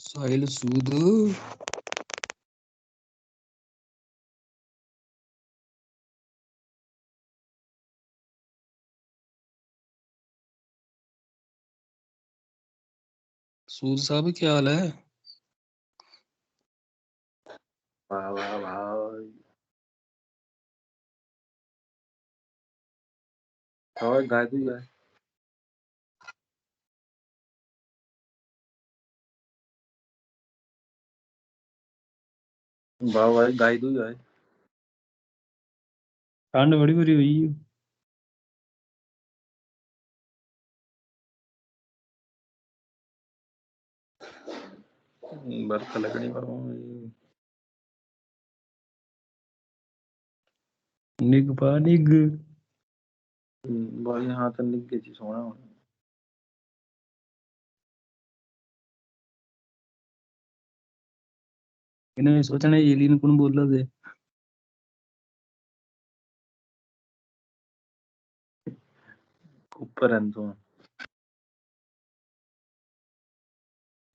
साहिल सूद सूद साहब क्या हाल है? वाह वाह भाई और गाय भी है वाह भाई गाय दूध है ठंड बड़ी बुरी हुई है। बर्फ लगनी पर निग पा निग भाई यहाँ तो निक गई सोना इन्हें सोचना एलियन कौन बोल रहा थे ऊपर है तो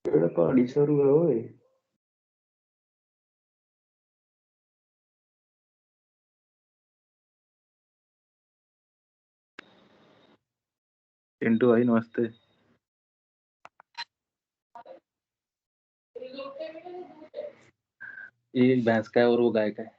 केड़ा पहाड़ी सरू है ओए चिंटू भाई नमस्ते ये भैंस का है और वो गाय का है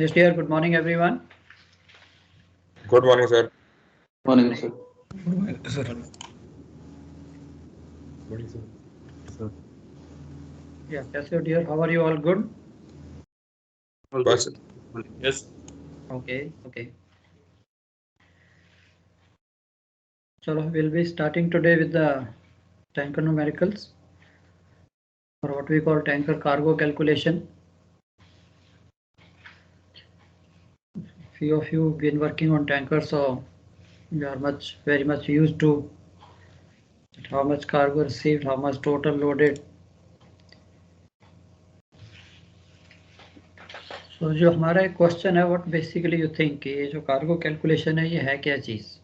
Yes, dear. Good morning, everyone. Good morning, sir. morning sir sir Morning, sir. Yeah, yes, sir, dear. How are you all? Good. Bus. Yes. Okay. So we'll be starting today with the tanker numericals, or what we call tanker cargo calculation. Few of you been working on tankers, so you are very much used to how much cargo received, how much total loaded. So जो हमारा एक question है, what basically you think कि ये जो cargo calculation है ये है क्या चीज?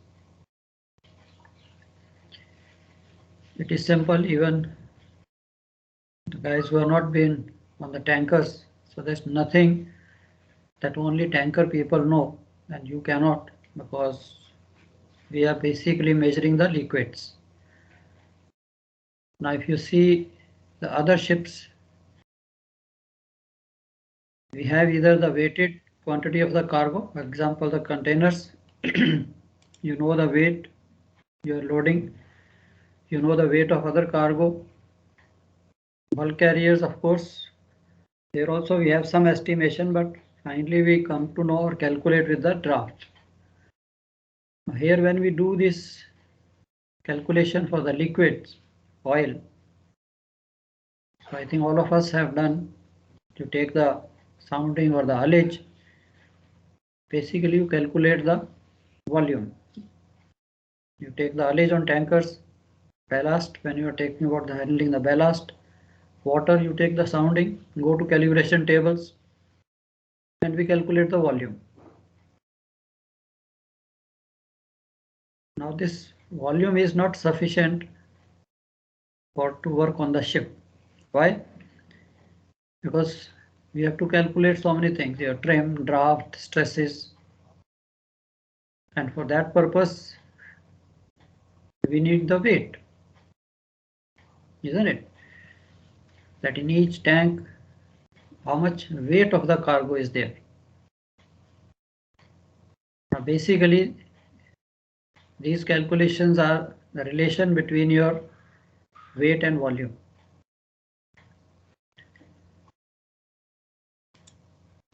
It is simple. Even the guys who have not been on the tankers, so there's nothing that only tanker people know, and you cannot, because we are basically measuring the liquids. Now if you see the other ships, we have either the weighted quantity of the cargo, for example the containers, you know the weight you are loading, you know the weight of other cargo. Bulk carriers, of course, there also we have some estimation, but finally we come to know or calculate with the draft. Here when we do this calculation for the liquids, oil, so I think all of us have done, to take the sounding or the ullage, basically you calculate the volume. You take the ullage on tankers, ballast, when you are talking about the handling the ballast, water you take the sounding, go to calibration tables, and we calculate the volume. Now this volume is not sufficient for to work on the ship. Why? Because we have to calculate so many things, your trim, draft, stresses, and for that purpose we need the weight, isn't it? That in each tank how much weight of the cargo is there. basically these calculations are the relation between your weight and volume.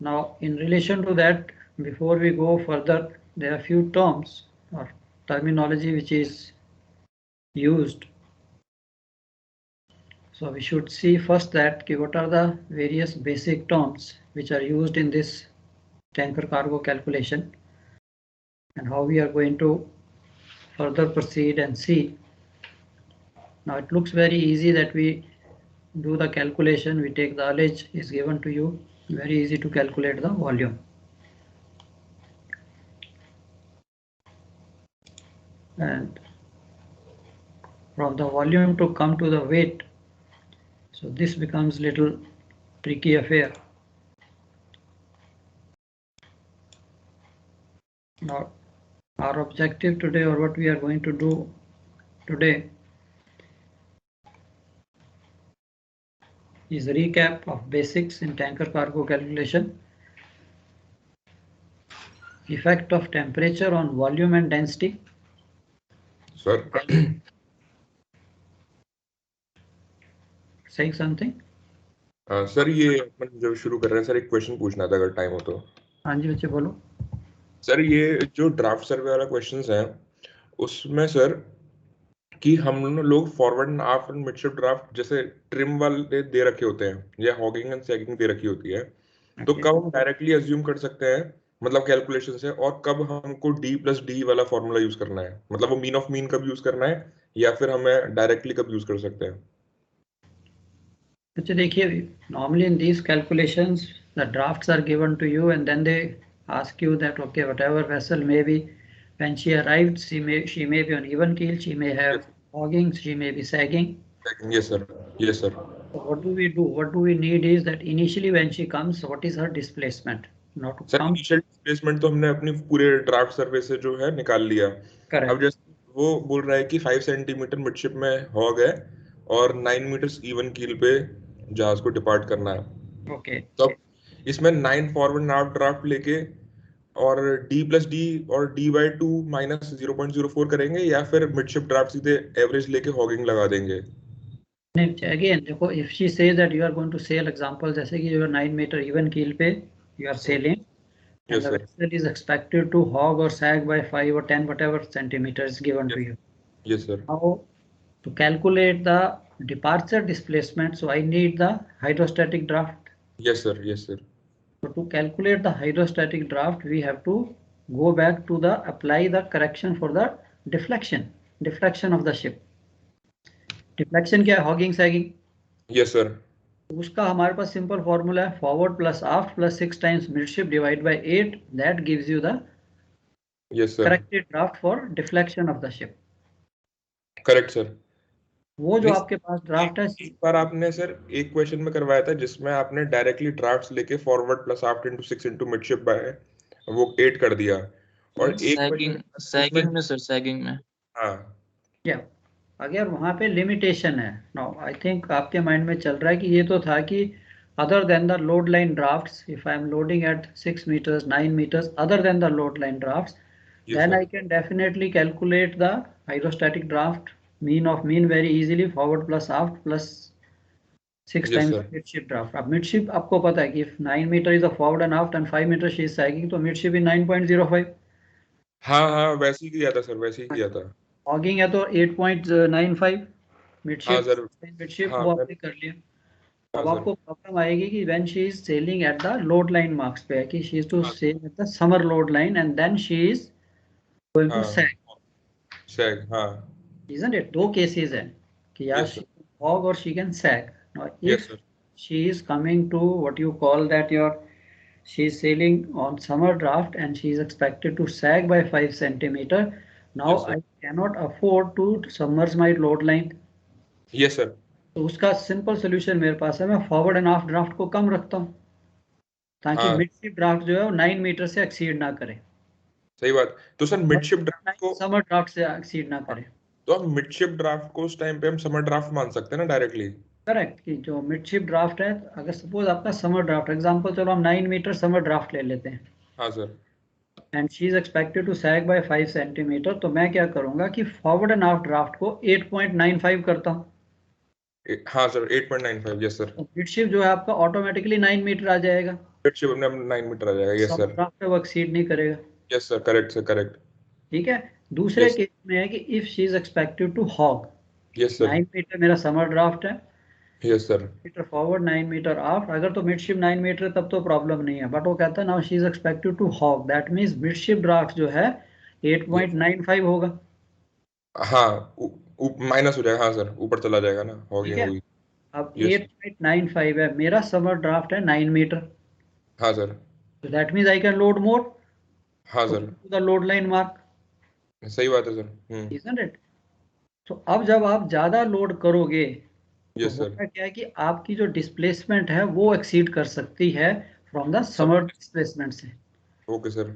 Now in relation to that, before we go further, there are few terms or terminology which is used. So we should see first that what are the various basic terms which are used in this tanker cargo calculation, and how we are going to further proceed and see. Now it looks very easy that we do the calculation. We take the ullage is given to you, very easy to calculate the volume. And from the volume to come to the weight, so this becomes little tricky affair. Now our objective today, or what we are going to do today, is a recap of basics in tanker cargo calculation, effect of temperature on volume and density. Sir, Saying something? Sir ये अपन जब शुरू कर रहे हैं sir, एक question पूछना था अगर टाइम हो तो। हाँ जी बच्चे बोलो। सर ये जो ड्राफ्ट सर्वे वाला क्वेश्चंस है उसमें सर कि हम लोग forward and after and midship draft जैसे ट्रिम वाले दे रखे होते हैं या हॉगिंग एंड सैगिंग दे रखी होती है, तो कब हम डायरेक्टली अज्यूम कर सकते हैं मतलब कैलकुलेशन से, और कब हमको D+D वाला फॉर्मूला यूज करना है, मतलब वो मीन ऑफ मीन कब यूज करना है या फिर हमें डायरेक्टली कब यूज कर सकते हैं? अच्छा देखिए, normally in these calculations the drafts are given to you and then they ask you that okay, whatever vessel may be, when she arrived she may be on even keel, she may have hogging, she may be sagging. Yes sir, yes sir. So what do we do? What do we need is that initially when she comes, what is her displacement? Not to sir come. Initial displacement तो हमने अपनी पूरे draft सर्वे से जो है निकाल लिया। Correct. अब जैसे वो बोल रहा है कि 5 सेंटीमीटर मिडशिप में हॉग है और 9 मीटर्स इवन कील पे जहाज को डिपार्ट करना है। Okay. तो इसमें 9 फॉरवर्ड एंड आफ्ट ड्राफ्ट लेके और D+D और D/2 माइनस 0.04 करेंगे या फिर मिडशिप ड्राफ्ट सीधे एवरेज लेके हॉगिंग लगा देंगे? नहीं, again देखो, if she says that you are going to sail, example जैसे कि you are 9 meter even keel पे you are sailing, and Yes, the sir. vessel is expected to hog or sag by 5 or 10 whatever centimeters given to you. Yes sir. Now to calculate the departure displacement, so I need the hydrostatic draft. Yes sir, yes sir. So to calculate the hydrostatic draft, we have to go back to the apply the correction for the deflection of the ship. Deflection क्या है? Hogging, sagging. Yes sir. उसका हमारे पास simple formula है forward plus aft plus 6 times midship divide by 8, that gives you the Yes sir. Corrected draft for deflection of the ship. Correct sir. वो जो नहीं, आपके पास ड्राफ्ट है, एक बार आपने सर एक क्वेश्चन में करवाया था जिसमें आपने डायरेक्टली ड्राफ्ट्स लेके forward plus aft into 6 into midship by वो 8 कर दिया, और एक सैगिंग में सर, सैगिंग में हाँ या अगर वहां पे लिमिटेशन है। नाउ आई थिंक आपके माइंड में चल रहा है कि ये तो था कि other than the load line drafts, if I am loading at 6 meters 9 meters other than the load line drafts, then I can definitely calculate the hydrostatic draft mean of mean very easily, forward plus aft plus 6 Yes, times sir. midship draft. अब midship आपको पता है कि if 9 meter is a forward and aft and 5 meter she is sagging, तो midship is 9.05. हाँ हाँ वैसे ही किया था सर, वैसे ही किया था। hogging है तो 8.95 midship, हाँ सर, midship हाँ, वो आपने कर लिया। अब हाँ, आपको प्रॉब्लम आएगी कि when she is sailing at the load line marks पे है कि she is to sail at the summer load line and then she is going to हाँ, sag. सैग, हाँ Isn't it? दो cases हैं कि यार Yes, she sir. can hog or she can sag. Now Yes, if sir. she is coming to what you call that she is sailing on summer draft and she is expected to sag by 5 centimeter. Now Yes, sir. I cannot afford to submerge my load line. Yes, sir. तो उसका simple solution मेरे पास है, मैं forward and aft draft को कम रखता हूँ ताकि हाँ। मिडशिप ड्राफ्ट जो है वो 9 मीटर से एक्सीड ना करे, सही बात। तो सर मिडशिप ड्राफ्ट को समर ड्राफ्ट से एक्सीड ना करे। तो हम मिडशिप ड्राफ्ट को उस टाइम पे हम समर ड्राफ्ट मान सकते हैं ना डायरेक्टली? करेक्ट, कि जो मिडशिप ड्राफ्ट है, अगर सपोज आपका समर ड्राफ्ट एग्जांपल, चलो हम 9 मीटर समर ड्राफ्ट ले लेते हैं। हाँ sir. And she is expected to sag by 5 centimetre, तो मैं क्या करूंगा कि फॉरवर्ड एंड आफ्ट ड्राफ्ट को 8.95 करता हूँ। हाँ सर 8.95 यस सर। मिडशिप जो है आपका ऑटोमेटिकली 9 मीटर आ जाएगा। मिडशिप अपने 9 मीटर आ जाएगा। Yes sir. ड्राफ्ट वो एक्सीड नहीं करेगा। Yes sir correct sir correct. ठीक है। दूसरे Yes. केस में है कि if she is expected to hog, yes sir 9 metre मेरा समर ड्राफ्ट है, yes sir metre forward 9 metre aft, अगर तो मिडशिप 9 मीटर है तब तो प्रॉब्लम नहीं है, बट वो कहता है now she is expected to hog, that means midship draft जो है 8.95 होगा। हाँ माइनस हो जाएगा। हाँ सर ऊपर चला जाएगा ना, ठीक हॉगिंग है। होगी। अब Yes. 8.95 है, मेरा समर ड्राफ्ट है 9 मीटर, हाँ sir so that means I can load more हाँ to sir the load line mark, सही बात है सर। isn't it? तो अब जब आप ज्यादा लोड करोगे तो यस सर होता क्या है कि आपकी जो डिस्प्लेसमेंट है वो एक्सीड कर सकती है फ्रॉम द समर डिस्प्लेसमेंट से। Okay sir.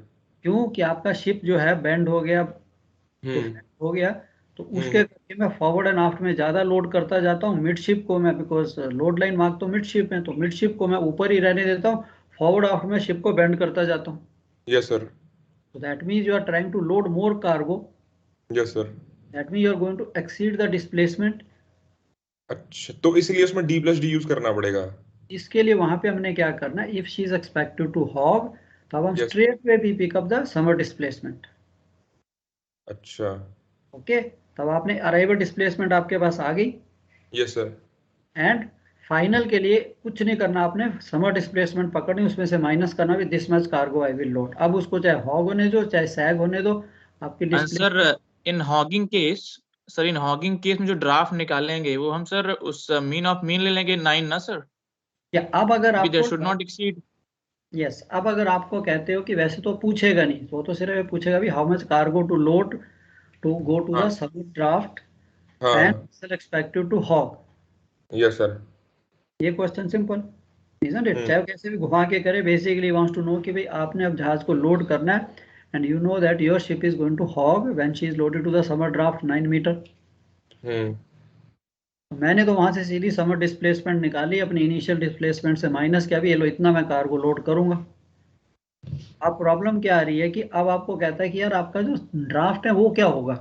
क्योंकि आपका शिप जो है बेंड हो गया, तो bend हो गया, तो उसके करके मैं फॉरवर्ड एंड आफ्ट में ज्यादा लोड करता जाता हूँ। मिड शिप को मैं, बिकॉज लोड लाइन मार्क तो मिड शिप है, तो मिड शिप को मैं ऊपर ही रहने देता हूँ, फॉरवर्ड आफ्ट में शिप को बेंड करता जाता हूँ। Yes sir So that means you are trying to load more cargo. Yes sir. That means you are going to exceed the displacement. अच्छा तो इसलिए उसमें D+D यूज करना पड़ेगा। इसके लिए वहां पे हमने क्या करना है, if she is expected to hog, तब हम Yes. straight way भी pick up the summer displacement. अच्छा Okay? तब आपने arrival displacement आपके पास आ गई, यस सर and फाइनल के लिए कुछ नहीं करना, आपने समर डिस्प्लेसमेंट पकड़नी, उसमें से माइनस करना भी this much cargo I will load. अब उसको चाहे हॉग होने दो चाहे सैग होने दो, आपकी डिस्प्ले सर इन हॉगिंग केस, सर इन हॉगिंग केस में जो ड्राफ्ट निकालेंगे वो हम सर उस मीन ऑफ मीन ले लेंगे 9 ना सर, या अब अगर देयर आपको शुड नॉट एक्सीड। यस अब अगर आपको कहते हो कि वैसे तो पूछेगा नहीं, तो सिर्फ ये पूछेगा भी how much cargo to load to go to the हाँ सबमिट ड्राफ्ट हाँ and sell expected to hog. Yes sir. ये क्वेश्चन सिंपल, isn't it? चाहे वो कैसे भी घुमा के करे, बेसिकली वांट्स टू नो कि भाई आपने अब जहाज को लोड करना है, and you know that your ship is going to hog when she is loaded to the summer draft 9 metre. मैंने तो वहां से सीधी समर डिस्प्लेसमेंट निकाली, अपनी इनिशियल डिस्प्लेसमेंट से माइनस किया, भी ये लो इतना मैं कार्गो लोड करूंगा। अब प्रॉब्लम क्या आ रही है कि अब आपको कहता है कि यार आपका जो ड्राफ्ट है वो क्या होगा,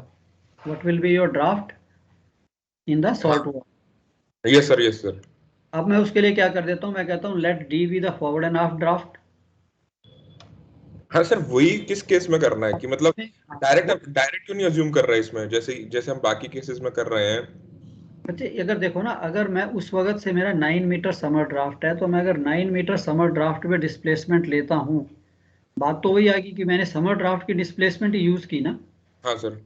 what will be your draft in the salt water. Yes sir yes sir. अब मैं उसके लिए क्या कर देता हूँ, मैं कहता हूँ let the be the forward and aft draft. हाँ सर वही किस केस में करना है कि मतलब डायरेक्ट क्यों नहीं अज्यूम कर रहा है इसमें, जैसे जैसे हम बाकी केसेस में कर रहे हैं। बच्चे अगर देखो ना, अगर मैं उस वक्त से मेरा 9 मीटर समर ड्राफ्ट है, तो मैं अगर 9 मीटर समर ड्राफ्ट में डिस्प्लेसमेंट लेता हूँ, बात तो वही आ गई कि मैंने समर ड्राफ्ट की डिस्प्लेसमेंट ही यूज की ना, हाँ sir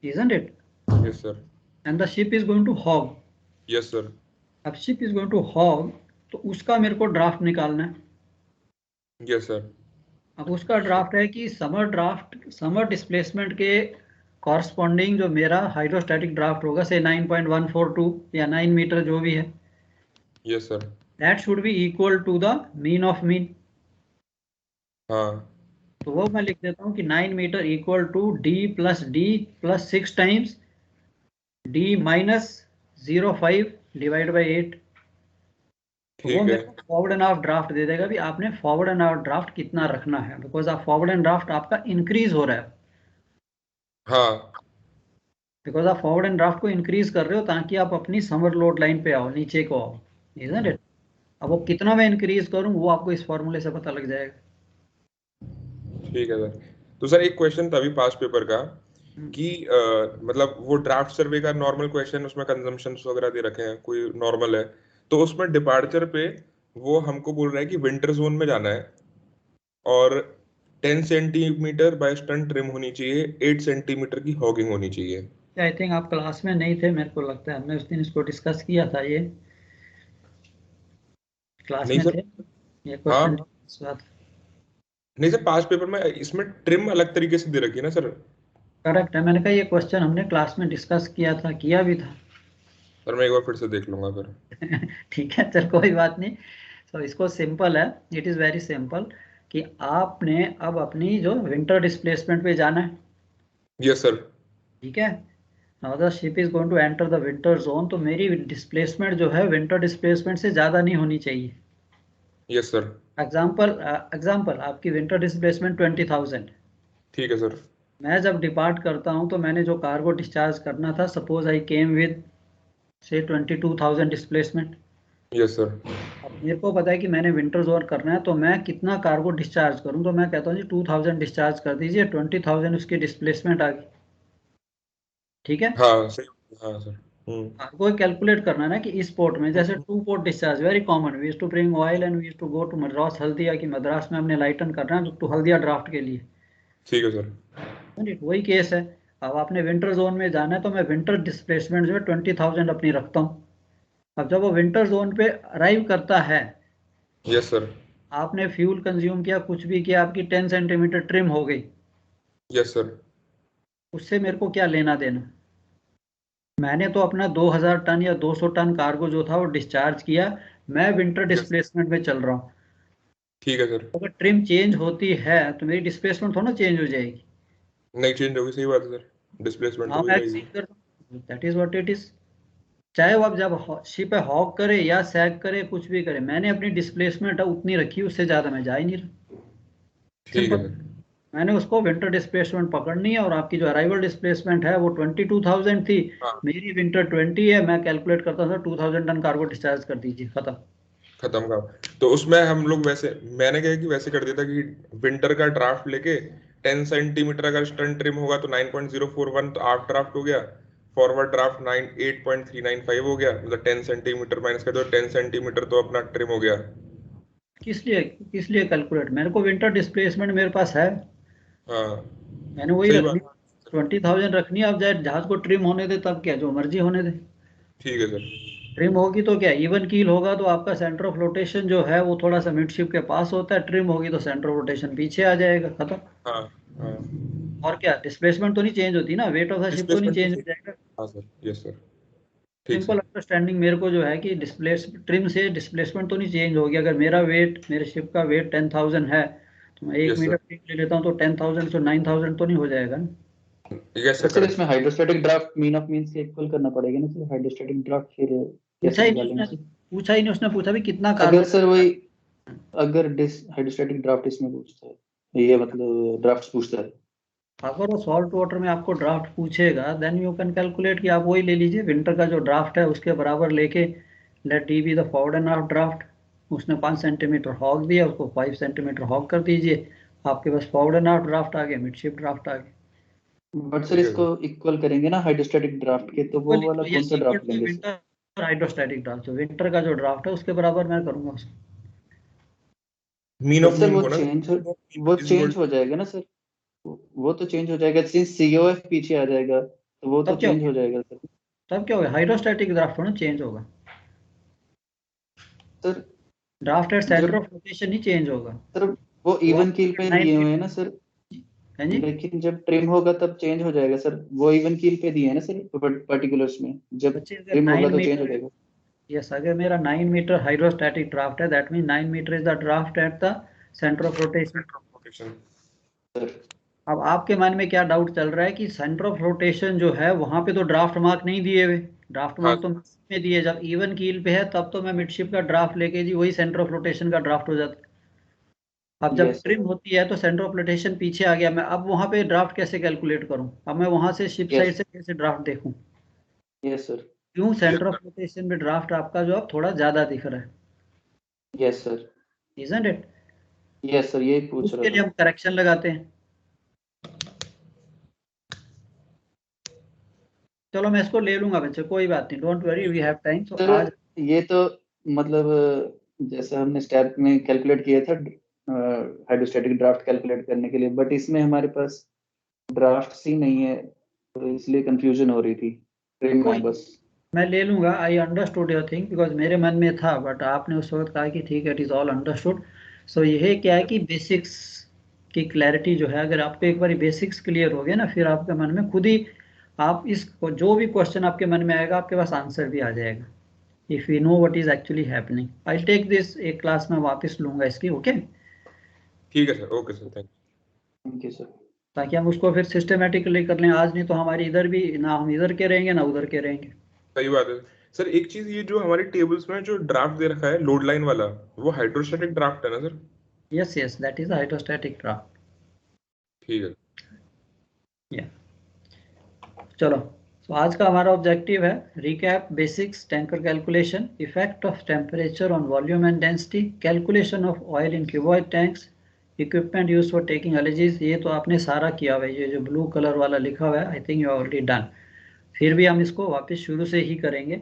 isn't it? Yes sir and the ship is going to hog. Yes sir. अब ship is going to hog, तो उसका मेरे को ड्राफ्ट निकालना है। यस सर अब उसका ड्राफ्ट है कि समर ड्राफ्ट, समर डिस्प्लेसमेंट के कॉरस्पॉन्डिंग जो मेरा हाइड्रोस्टैटिक ड्राफ्ट होगा, से 9.142 या 9 मीटर जो भी है, yes sir. That should be equal to the mean of mean. हाँ तो वो मैं लिख देता हूँ कि 9 metre equal to D plus 6 times D minus 0.5 divide by 8। तो वो ठीक मेरे है। को फॉरवर्ड एंड आफ्ट ड्राफ्ट दे देगा भी आपने फॉरवर्ड एंड आफ्ट ड्राफ्ट कितना रखना है, बिकॉज आप फॉरवर्ड एंड ड्राफ्ट आपका इंक्रीज हो रहा है, हाँ बिकॉज आप फॉरवर्ड एंड ड्राफ्ट को इंक्रीज कर रहे हो ताकि आप अपनी समर लोड लाइन पे आओ, नीचे को आओ, isn't it? अब वो कितना मैं इंक्रीज करूँ वो आपको इस फॉर्मूले से पता लग जाएगा। ठीक है सर। तो सर एक क्वेश्चन था अभी पास्ट पेपर का कि मतलब वो ड्राफ्ट सर्वे का नॉर्मल क्वेश्चन, उसमें कंजम्पशंस वगैरह दे रखे हैं, कोई नॉर्मल है, तो उसमें डिपार्चर पे वो हमको बोल रहा है कि विंटर जोन में जाना है और 10 सेंटीमीटर बाय स्टन ट्रिम होनी चाहिए, 8 सेंटीमीटर की हॉगिंग होनी चाहिए। आई थिंक आप क्लास में नहीं थे, मेरे को लगता है हमने उस दिन इसको डिस्कस किया था, ये क्लास नहीं में सर। थे ये क्वेश्चन। हाँ नहीं सर पास्ट पेपर में इसमें ट्रिम अलग तरीके से दे रखी है ना सर। करेक्ट है, मैंने कहा ये क्वेश्चन हमने क्लास में डिस्कस किया था, किया भी था। सर मैं एक बार फिर से देख लूंगा फिर। ठीक है चल कोई बात नहीं। तो इसको सिंपल है, इट इज़ वेरी सिंपल कि आपने अब अपनी जो विंटर डिस्प्लेसमेंट पे जाना है। Yes sir. ठीक है, now the ship is going to enter the winter zone, तो मेरी डिस्प्लेसमेंट जो है विंटर डिस्प्लेसमेंट से ज़्यादा नहीं होनी चाहिए। Yes sir. एग्जाम्पल आपकी विंटर डिस्प्लेसमेंट 20,000, ठीक है सर। मैं जब डिपार्ट करता हूँ तो मैंने जो कार्गो डिस्चार्ज करना था, सपोज आई केम विद से 22,000 डिस्प्लेसमेंट। Yes sir. अब मेरे को पता है कि मैंने विंटर जोन करना है, तो मैं कितना कार्गो डिस्चार्ज करूँ? तो मैं कहता हूँ जी 2,000 डिस्चार्ज कर दीजिए, 20,000 उसकी डिस्प्लेसमेंट आ गई। ठीक है, हाँ सही। हाँ सर। आपको कैलकुलेट करना है ना कि इस पोर्ट में, जैसे 2 port discharge very common, we used to bring oil and we used to go to Madras Haldia, की मद्रास में हमने लाइटन करना है तो हल्दिया ड्राफ्ट के लिए। ठीक है सर। वही केस है। अब आपने विंटर जोन में जाना है तो मैं विंटर डिस्प्लेसमेंट जो है 20,000 अपनी रखता हूँ। अब जब वो विंटर जोन पे अराइव करता है, यस सर। आपने फ्यूल कंज्यूम किया, कुछ भी किया, आपकी 10 सेंटीमीटर ट्रिम हो गई, यस सर। उससे मेरे को क्या लेना देना? मैंने तो अपना 2,000 टन या 200 टन कार्गो जो था वो डिस्चार्ज किया, मैं विंटर डिस्प्लेसमेंट में चल रहा हूँ। ठीक है सर। अगर ट्रिम चेंज होती है तो मेरी डिस्प्लेसमेंट थोड़ा चेंज हो जाएगी। नहीं चेंज होगी, सही बात है सर, डिस्प्लेसमेंट तो हाँ, वही मैं रहेगी। एक्सीड करता हूँ, that is what it is. चाहे वो अब जब शिप हॉक करे या सैग करे, कुछ भी करे, मैंने अपनी डिस्प्लेसमेंट उतनी रखी, उससे ज्यादा मैं जा ही नहीं रहा। ठीक है सिंपल। सर। मैंने उसको विंटर डिस्प्लेसमेंट पकड़नी है, और आपकी जो अराइवल डिस्प्लेसमेंट है वो 22,000 थी, हाँ मेरी विंटर 20 है, मैं कैलकुलेट करता था 2,000 टन कार्गो डिस्चार्ज कर दीजिए, खत्म। खत्म का। तो उसमें हम लोग वैसे, मैंने क्या है कि वैसे कर दिया था कि विंटर का ड्राफ्ट लेके 10 सेंटीमीटर अगर स्टर्न ट्रिम होगा तो 9.041 तो आफ्ट ड्राफ्ट हो गया, फॉरवर्ड ड्राफ्ट 8.395 हो गया, मतलब 10 सेंटीमीटर माइनस कर दो, 10 सेंटीमीटर तो अपना ट्रिम हो गया। किस लिए कैलकुलेट? मेरे को विंटर डिस्प्लेसमेंट मेरे पास है, हाँ मैंने वही सही रखनी, बात। 20,000 रखनी है। अब चाहे जहाज को ट्रिम होने दे, तब क्या, जो मर्जी होने दे। ठीक है सर। ट्रिम होगी तो क्या, इवन कील होगा तो आपका सेंटर ऑफ रोटेशन जो है वो थोड़ा सा मिडशिप के पास होता है, ट्रिम होगी तो सेंटर ऑफ रोटेशन पीछे आ जाएगा, खत्म। हाँ हाँ। और क्या, डिस्प्लेसमेंट तो नहीं चेंज होती ना, वेट ऑफ द शिप तो नहीं डिस्प्लेसमेंट तो चेंज हो सही। जाएगा। हाँ सर, यस सर। ठीक सिंपल सर। अंडरस्टैंडिंग मेरे को जो है कि ट्रिम से डिस्प्लेसमेंट तो नहीं चेंज होगी। अगर मेरा वेट, मेरे शिप का वेट 10,000 है, तो मैं 1 यस मीटर सर। ट्रिम ले लेता हूँ, तो 10,000 से 9,000 तो नहीं हो जाएगा ना। यस तो सर, सर करेक्ट। इसमें hydrostatic draft mean of mean से इक्वल करना पड़ेगा ना सर, हाइड्रोस्टैटिक ड्राफ्ट फिर पूछा कैसे ही नहीं निकालेंगे उसने, सर? पूछा ही नहीं उसने, पूछा भी कितना अगर कार्गो। सर वही, अगर डिस हाइड्रोस्टैटिक ड्राफ्ट इसमें पूछता है, ये मतलब ड्राफ्ट पूछता है, अगर वो सॉल्ट वाटर में आपको ड्राफ्ट पूछेगा, देन यू कैन कैलकुलेट कि आप वही ले लीजिए, विंटर का जो ड्राफ्ट है उसके बराबर लेके, let the be the forward and aft draft. उसने 5 सेंटीमीटर हॉक दिया, उसको 5 सेंटीमीटर हॉक कर दीजिए, आपके पास फॉरवर्ड एंड आफ्ट ड्राफ्ट आ गया, मिडशिप ड्राफ्ट आ गया। बट सर ठीक है इसको सर। इक्वल करेंगे ना हाइड्रोस्टैटिक ड्राफ्ट के, तो वो इक्वल वाला कौन यस, सा इक्वल ड्राफ्ट टू लेंगे सर? विंटर हाइड्रोस्टैटिक ड्राफ्ट, जो विंटर का जो ड्राफ्ट है उसके बराबर मैं करूंगा उसको। Mean but of sir mean को ना, वो इज इक्वल। चेंज हो जाएगा ना सर, वो तो चेंज हो जाएगा, सिंस सीओएफ पीछे आ जाएगा तो वो तो तब क्या चेंज हो होगा, जाएगा सर। तब क्या होगा, हाइड्रोस्टैटिक ड्राफ्ट थोड़ा चेंज होगा, सर ड्राफ्ट एट सेंटर जब ऑफ रोटेशन ही चेंज होगा। सर वो वो इवन कील आपका पे 9 दिए हुए हैं ना मीटर सर, है जी। लेकिन जब ट्रिम होगा तब चेंज हो जाएगा सर, वो इवन कील पे दिए हैं ना सर पर्टिकुलर्स में, जब बच्चे अगर ट्रिम होगा 9 तो चेंज हो मीटर, जाएगा यस, अगर मेरा 9 मीटर हाइड्रोस्टैटिक ड्राफ्ट है, that mean 9 metre is the draft at the centre of rotation. Rotation. Sir. अब आपके मन में क्या डाउट चल रहा है कि सेंटर ऑफ रोटेशन जो है वहां पे तो ड्राफ्ट मार्क नहीं दिए हुए, ड्राफ्ट हाँ मार्क तो में दिए, जब इवन कील पे है तब तो मैं मिडशिप का ड्राफ्ट लेके जी वही सेंटर ऑफ रोटेशन का ड्राफ्ट हो जाता है। अब जब यस सर। ट्रिम होती है तो सेंटर ऑफ रोटेशन पीछे आ गया, मैं अब वहां पे ड्राफ्ट कैसे कैलकुलेट करूं? अब मैं वहां से शिप यस। साइड से कैसे ड्राफ्ट देखूं? Yes sir. क्यों, सेंटर ऑफ रोटेशन में ड्राफ्ट आपका जो अब थोड़ा ज्यादा दिख रहा है, yes sir. Isn't it? Yes sir, यही पूछ रहा उसके लिए था। हम करेक्शन लगाते हैं। चलो मैं इसको ले लूंगा बच्चे, कोई बात नहीं, don't worry, we have time. तो सर आज ये तो मतलब जैसे हमने स्टेप में कैलकुलेट किया था हाइड्रोस्टैटिक ड्राफ्ट कैलकुलेट करने के लिए, बट इसमें हमारे पास ड्राफ्ट ही नहीं है, तो इसलिए कंफ्यूजन हो रही थी, ट्रिम कोई है नहीं, बस। मैं ले लूंगा, I understood your thing, because मेरे मन में था, बट आपने उस वक्त कहा कि ठीक है, इट इज ऑल अंडरस्टूड। सो यह क्या है कि बेसिक्स की क्लैरिटी जो है, अगर आपको एक बार बेसिक्स क्लियर हो गया ना, फिर आपके मन में खुद ही, आप इस जो भी क्वेश्चन आपके मन में आएगा आपके पास आंसर भी आ जाएगा, if you know what is actually happening. I take this, एक क्लास में वापस लूंगा इसकी, ओके? ठीक है sir, okay sir, thank thank you sir. ताकि हम उसको फिर सिस्टमेटिकली कर लें आज, नहीं तो हमारी इधर भी ना, हम इधर के रहेंगे ना उधर के रहेंगे। सही बात है सर। एक चीज, ये जो हमारी टेबल्स में जो ड्राफ्ट दे रखा है लोड लाइन वाला, वो हाइड्रोस्टैटिक ड्राफ्ट है ना sir? Yes yes, that is hydrostatic draft. ठीक है। या चलो, तो आज का हमारा ऑब्जेक्टिव है recap basics tanker calculation, effect of temperature on volume and density, calculation of oil in cuboid tanks, equipment use for taking allergies. ये तो आपने सारा किया हुआ है, ये जो ब्लू कलर वाला लिखा हुआ है I think you already done. फिर भी हम इसको वापस शुरू से ही करेंगे।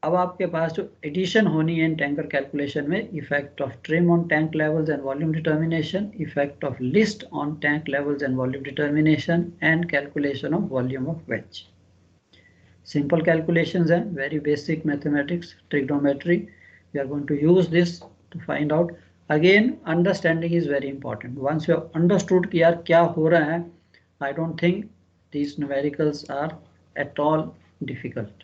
अब आपके पास जो एडिशन होनी है इन टैंकर कैलकुलेशन में, effect of trim on tank levels and volume determination, effect of list on tank levels and volume determination, and calculation of volume of ways. Simple calculations and very basic mathematics, trigonometry. We are going to use this to find out. Again, understanding is very important. Once you have understood कि यार क्या हो रहा है, I don't think these numericals are at all difficult.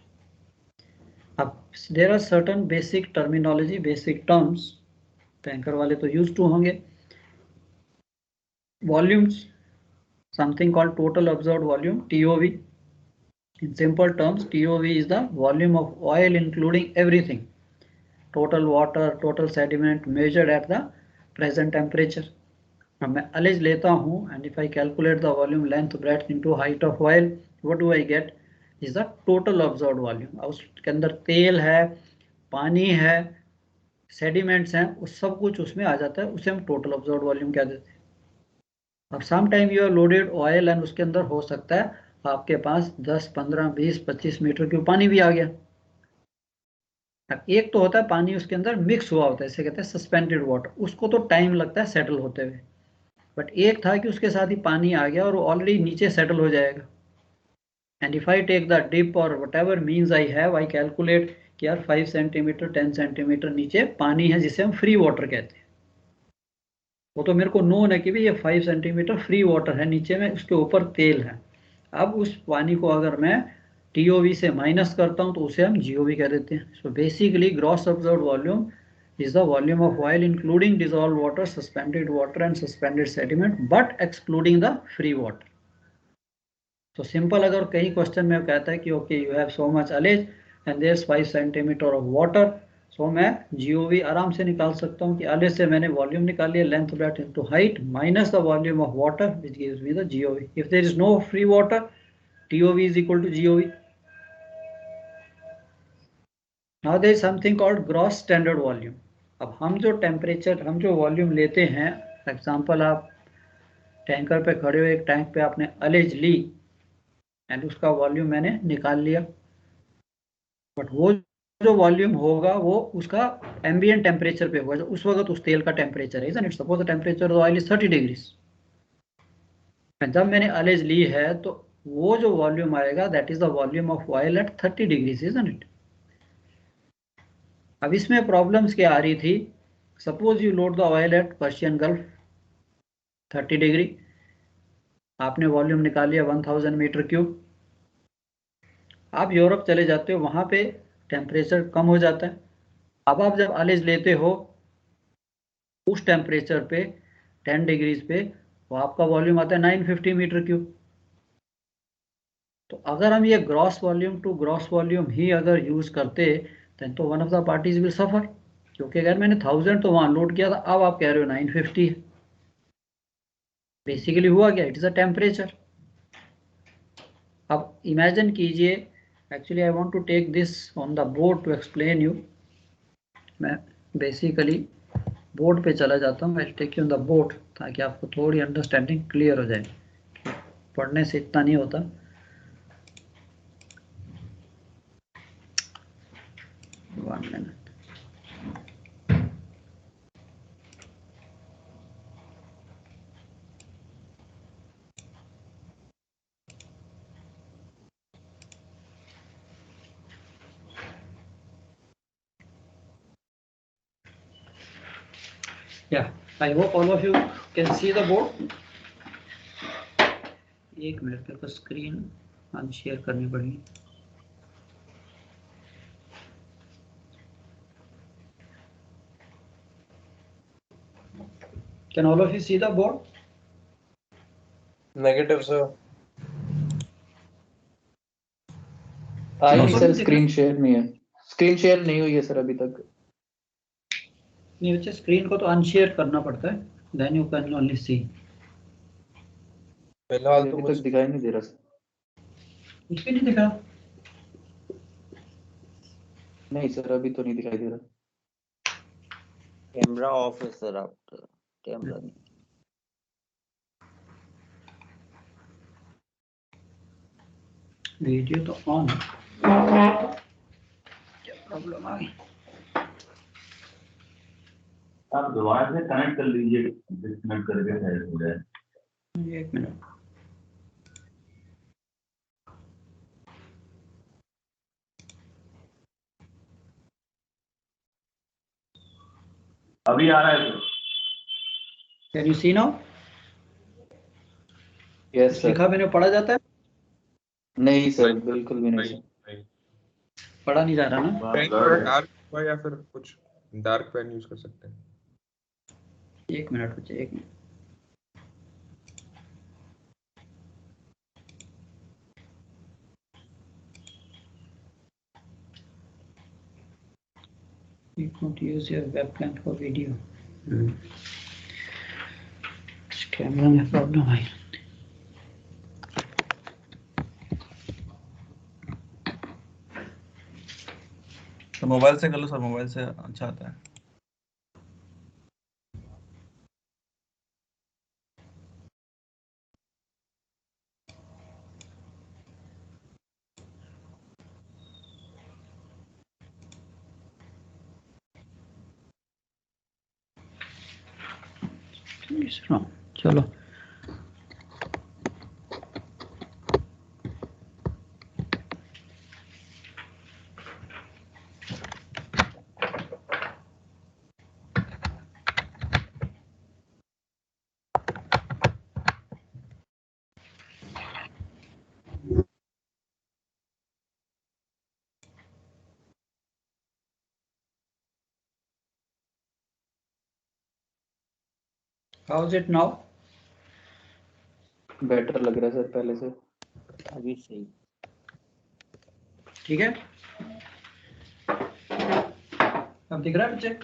अब there are certain basic terminology, basic terms. Tanker वाले तो used to होंगे. Volumes, something called total absorbed volume, TOV. In simple terms, TOV is the volume of oil including everything, total water, total sediment measured at the present temperature. अब मैं alleged लेता हूँ and if I calculate the volume, length, breadth into height of oil, what do I get? Is the total absorbed volume. अब उसके अंदर तेल है, पानी है, sediments हैं, उस सब कुछ उसमें आ जाता है, उसे हम total absorbed volume कह देते हैं। अब sometime you have loaded oil and उसके अंदर हो सकता है आपके पास 10, 15, 20, 25 मीटर क्यूब पानी भी आ गया। अब एक तो होता है पानी उसके अंदर मिक्स हुआ होता है, इसे कहते हैं सस्पेंडेड वाटर, उसको तो टाइम लगता है सेटल होते हुए। बट एक था कि उसके साथ ही पानी आ गया और वो ऑलरेडी नीचे सेटल हो जाएगा। And if I take the dip or whatever means I have, I calculate कि यार 5 सेंटीमीटर 10 सेंटीमीटर नीचे पानी है जिसे हम फ्री वाटर कहते हैं। वो तो मेरे को नोन है कि भाई ये 5 सेंटीमीटर फ्री वाटर है नीचे में, उसके ऊपर तेल है। अब उस पानी को अगर मैं TOV से माइनस करता हूं तो उसे हम GOV कह देते हैं। So basically gross observed volume is the volume of oil including dissolved water, suspended water and suspended sediment but excluding the free water. तो सिंपल अगर कहीं क्वेश्चन में कहता है कि okay you have so much ullage and there is 5 centimetre of water, so मैं GOV आराम से निकाल सकता हूँ कि अलेज से मैंने वॉल्यूम निकाल लिया, length breadth into height minus the volume of water which gives me the GOV। If there is no free water, TOV is equal to GOV. Now there is something called gross standard volume. अब हम जो temperature, हम जो volume लेते हैं, example आप tanker पे खड़े हुए, एक टैंक पे आपने अलेज ली एंड उसका वॉल्यूम मैंने निकाल लिया, बट वो जो वॉल्यूम होगा वो उसका एम्बिएंट टेम्परेचर पे होगा, जो उस वक्त उस तेल का टेम्परेचर है। It suppose the temperature of oil is 30 degrees. जब मैंने अलेज ली है तो वो जो वॉल्यूम आएगा that is the volume of oil eight 30 degrees, isn't it? अब इसमें प्रॉब्लम्स क्या आ रही थी? Suppose you load the oil eight Persian gulf 30 degree, आपने वॉल्यूम निकाल लिया 1000 मीटर क्यूब। आप यूरोप चले जाते हो, वहां पे टेम्परेचर कम हो जाता है। अब आप जब अलेज लेते हो उस टेम्परेचर पे 10 डिग्रीज पे, तो आपका वॉल्यूम आता है 950 मीटर क्यूब। तो अगर हम ये gross volume to gross volume ही अगर यूज करते देन तो one of the parties will suffer, क्योंकि अगर मैंने 1000 तो वहां लोड किया था, अब आप कह रहे हो 950 है। बेसिकली हुआ क्या? It is a temperature. अब इमेजिन कीजिए, actually I want to take this on the board to explain you. मैं बेसिकली बोर्ड पे चला जाता हूँ, I take you on the board ताकि आपको थोड़ी अंडरस्टैंडिंग क्लियर हो जाए। पढ़ने से इतना नहीं होता। One minute. Yeah, I hope all of you can see the board. एक मिनट, मेरे को स्क्रीन अनशेयर करनी पड़ेगी। Can all of you see the board? Negative, sir. नहीं सर, स्क्रीन शेयर नहीं है, स्क्रीन शेयर नहीं हुई है सर अभी तक। नहीं बच्चे, स्क्रीन को तो अनशेयर करना पड़ता है, then you can only see. फिलहाल तो अभी कुछ तक दिखाई नहीं दे रहा सर। कुछ भी नहीं दिख रहा। नहीं सर, अभी तो नहीं दिखाई दे रहा। कैमरा ऑफ है सर, आपका कैमरा नहीं। वीडियो तो ऑन है, क्या प्रॉब्लम आ गई? आप दोबारा से कनेक्ट कर लीजिए, डिस्कनेक्ट करके शायद हो जाए। 1 मिनट। अभी आ रहा है sir. Can you see now? Yes sir. लिखा मैंने पढ़ा जाता है? नहीं सर, बिल्कुल भी नहीं सर। नहीं। पढ़ा नहीं जा रहा ना? पेन थोड़ा डार्क हुआ या फिर कुछ डार्क पेन यूज कर सकते हैं। 1 मिनट बचे, 1 minute. You could use your webcam for video. Camera में प्रॉब्लम आई। तो मोबाइल से कर लो सर, मोबाइल से अच्छा आता है। चलो how is it now? Better लग रहा है सर पहले से। अभी सही। ठीक है, अब दिख रहा है बच्चे?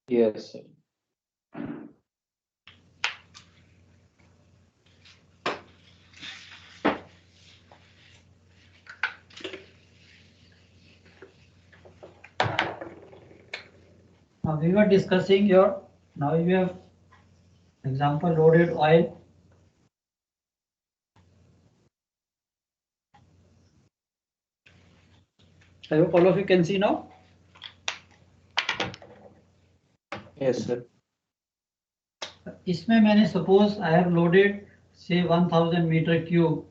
Yes sir. Now we were discussing your, now you have example loaded oil. I hope all of you can see now. Yes sir. इसमें मैंने suppose I have loaded say 1000 meter cube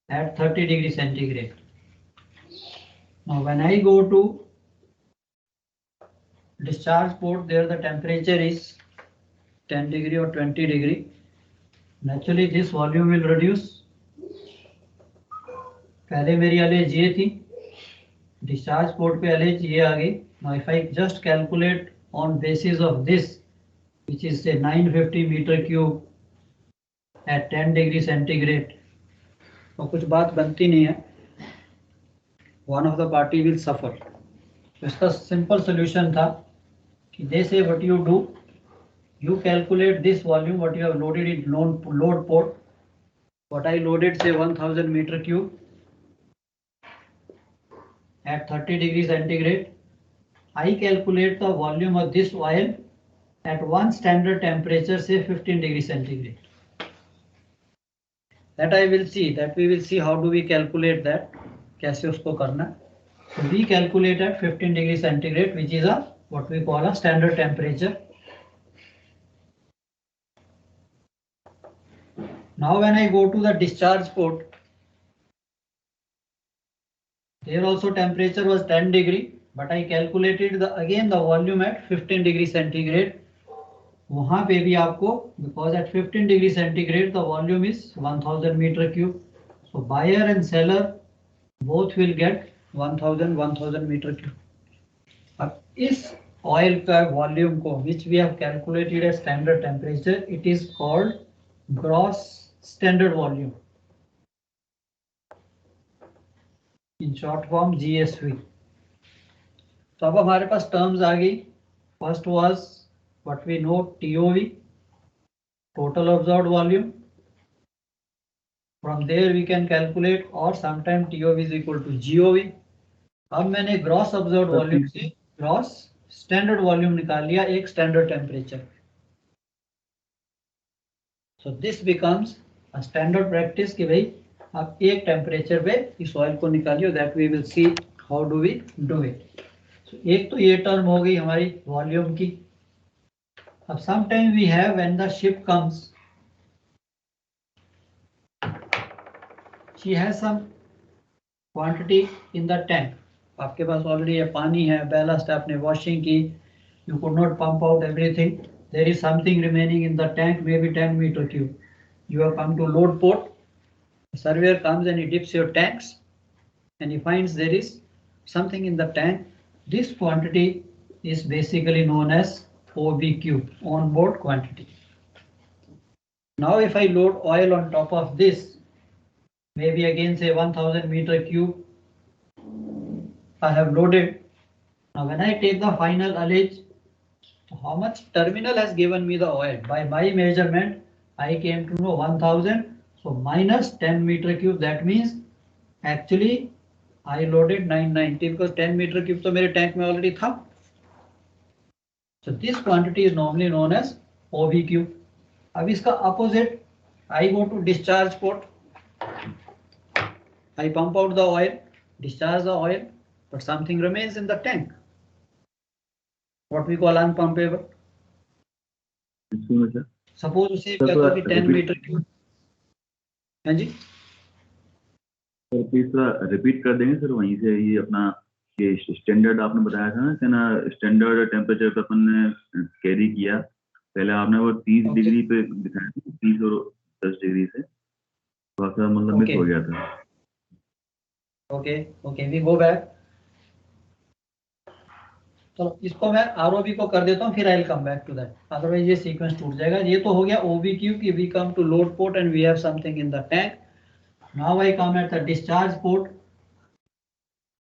at 30 degree centigrade. Now when I go to discharge port, there the temperature is 10 degree or 20 degree. Naturally this volume will reduce. पहले मेरी LH ये थी, discharge port पे LH ये आ गई. Now if I just calculate on basis of this, which is say 950 meter cube at 10 degree centigrade, तो कुछ बात बनती नहीं है. One of the party will suffer. तो इसका simple solution था कि they say what you do, you calculate this volume what you have loaded in load port. What I loaded say 1000 meter cube at 30 degree centigrade. I calculate the volume of this oil at one standard temperature say 15 degree centigrade. That I will see, that we will see how do we calculate that, कैसे उसको करना. So we calculate at 15 degree centigrade, which is a what we call a standard temperature. Now when I go to the discharge port, here also temperature was 10 degree, but I calculated again the volume at 15 degree centigrade. वहाँ पे भी आपको, because at 15 degree centigrade the volume is 1000 meter cube. So buyer and seller both will get 1000 meter cube. अब इस oil का volume को which we have calculated as standard temperature, it is called gross standard volume, in short form GSV. तो अब हमारे पास terms आ गई. First was what we know TOV, total absorbed volume. From there we can calculate, or sometime TOV is equal to GOV. अब मैंने gross observed volume से gross standard volume निकाल लिया एक standard temperature. So this becomes a standard practice कि भाई आप एक टेम्परेचर पे इस ऑयल को निकालिए. That we will see how do we do it. एक तो ये टर्म हो गई हमारी वॉल्यूम की. अब sometime we have when the ship comes, she has some quantity in the tank. आपके पास ऑलरेडी पानी है, बैलास्ट आपने वॉशिंग की, you could not pump out everything, there is something remaining in the tank, maybe 10 meter cube. You have come to load port. The surveyor comes and he dips your tanks and he finds there is something in the tank. This quantity is basically known as OBQ, on board quantity. Now if I load oil on top of this, maybe again say 1000 meter cube I have loaded. Now when I take the final ullage, how much terminal has given me the oil? By my measurement I came to know 1000, so minus 10 meter cube, that means actually I loaded 990 because 10 meter cube तो मेरे tank में already था. So this quantity is normally known as OBQ. अब इसका opposite, I go to discharge port, I pump out the oil, discharge the oil, but something remains in the tank, what we call unpumpable. Suppose उसे कहते हो कि 10 meter cube. हाँ जी, please थोड़ा repeat कर देंगे सर वहीं से. ये अपना ये स्टैंडर्ड आपने बताया था ना कि ना स्टैंडर्ड टेम्परेचर पे अपन ने कैरी किया. पहले आपने वो 30 डिग्री पे दिखाया था, 30 और 10 डिग्री से थोड़ा सा मतलब मिस हो गया था. Okay we go back. चलो इसको मैं ROB को कर देता हूँ, फिर I will come back to that, otherwise ये सीक्वेंस टूट जाएगा. ये तो हो गया OBQ कि we come to load port and we have something in the tank. Now I come at the discharge port.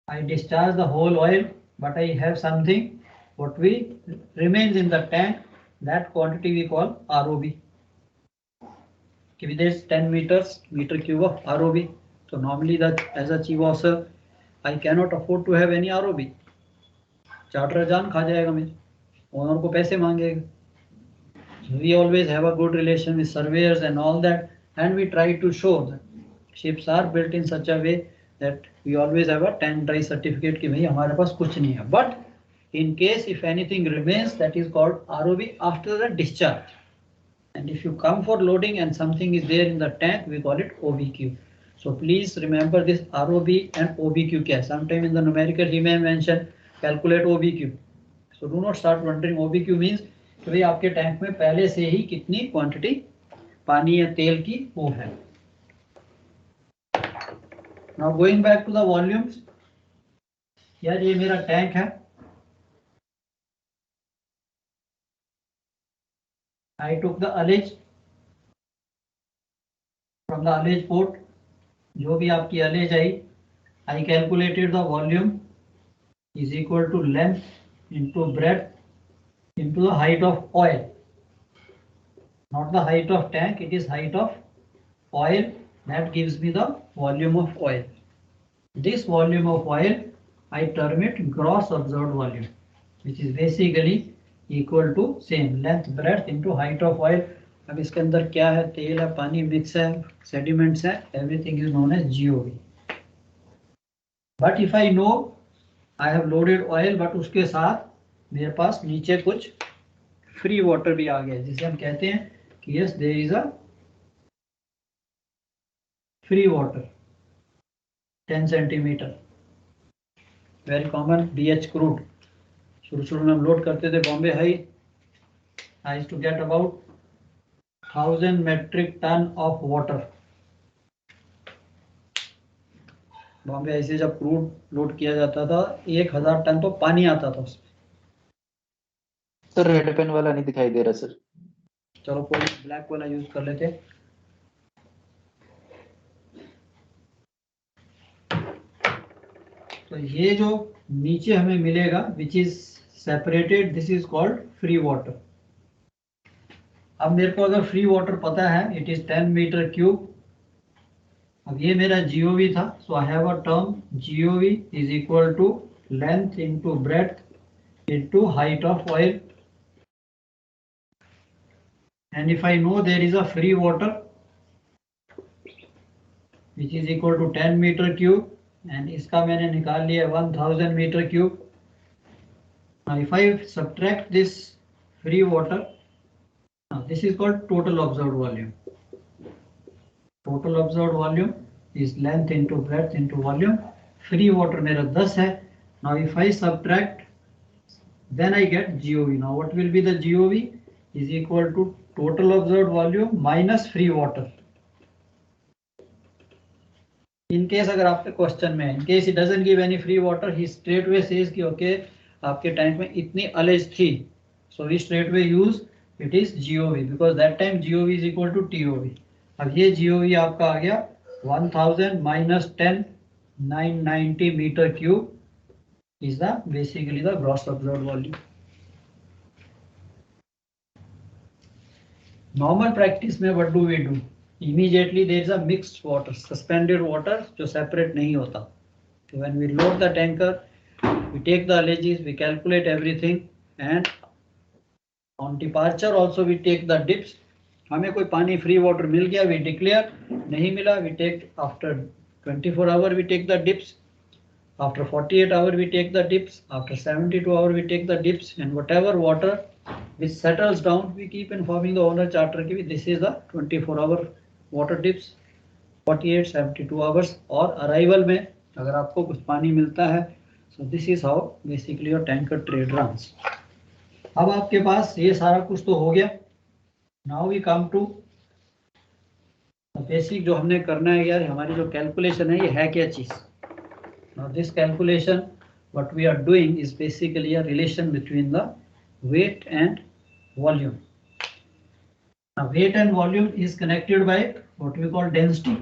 I discharge the whole oil, but I have something what we remains in the tank. That quantity we call ROB. If there is 10 meter cube of ROB, so normally that as a chief officer I cannot afford to have any ROB. Charter जान खा जाएगा, मेरे owner को पैसे मांगेगा. We always have a good relation with surveyors and all that, and we try to show that ships are built in such a way that we always have a tank dry certificate कि भाई हमारे पास कुछ नहीं है. But in case if anything remains, that is called ROB after the discharge. And if you come for loading and something is there in the tank, we call it OBQ. So please remember this ROB and OBQ क्या. Sometime in the numerical he may mention calculate OBQ. So do not start wondering OBQ means कि भाई आपके tank में पहले से ही कितनी quantity पानी या तेल की वो है. Now going back to the volumes, यार ये मेरा टैंक है. I took the ullage from the ullage port. जो भी आपकी ullage I, I calculated the volume is equal to length into breadth into the height of oil. Not the height of tank, it is height of oil. That gives me the volume of oil. This volume of oil I term it gross absorbed volume, which is basically equal to same length breadth into height of oil. अब इसके अंदर क्या है, तेल है, पानी mix है, sediments है, everything is known as GOV. But if I know I have loaded oil, but उसके साथ मेरे पास नीचे कुछ फ्री वाटर भी आ गया, जिसे हम कहते हैं कि yes there is a free water 10 centimeter, very common BH crude. शुरू में हम लोड करते थे Bombay high, I used to get about 1000 metric ton of water. Bombay ऐसे जब क्रूड लोड किया जाता था 1000 टन तो पानी आता था उसमें. सर रेड पेन वाला नहीं दिखाई दे रहा सर. चलो कोई ब्लैक वाला यूज कर लेते. तो ये जो नीचे हमें मिलेगा which is separated, this is called free water. अब मेरे को अगर फ्री वाटर पता है इट इज 10 मीटर क्यूब, अब ये मेरा जीओवी था, so I have a term GOV is equal to length into breadth into height of oil, and if I know there is a free water which is equal to 10 meter cube and इसका मैंने निकाल लिया 1000 meter cube. Now if I subtract this free water, now this is called total absorbed volume. Total absorbed volume is length into breadth into volume. Free water मेरा 10 है. Now if I subtract, then I get GOV. Now what will be the GOV? Is equal to total absorbed volume minus free water. In case अगर आपके question में in case he doesn't give any free water, he straightway says कि okay आपके tank में इतनी allege थी, so we straightway use it is GOV because that time GOV is equal to TOV. अब ये GOV आपका आ गया 1000 minus 10 990 meter cube is the basically the gross absorbed volume. Normal practice में what do we do? Immediately there is a mixed water, suspended water जो separate नहीं होता. So when we load the tanker, we take the alleges, we calculate everything, and on departure also we take the dips. हमें कोई पानी free water मिल गया, we declare. नहीं मिला, we take after 24 hours we take the dips. After 48 hours we take the dips. After 72 hours we take the dips, and whatever water which settles down, we keep informing the owner charter कि this is the 24-hour water dips, 48, 72 hours और arrival में अगर आपको कुछ पानी मिलता है, so this is how basically your tanker trade runs. अब आपके पास ये सारा कुछ तो हो गया. Now we come to basic जो हमने करना है यार, हमारी जो कैलकुलेशन है ये है क्या चीज. Now this calculation what we are doing is basically a relation between the weight and volume. Now weight and volume is connected by what we call density.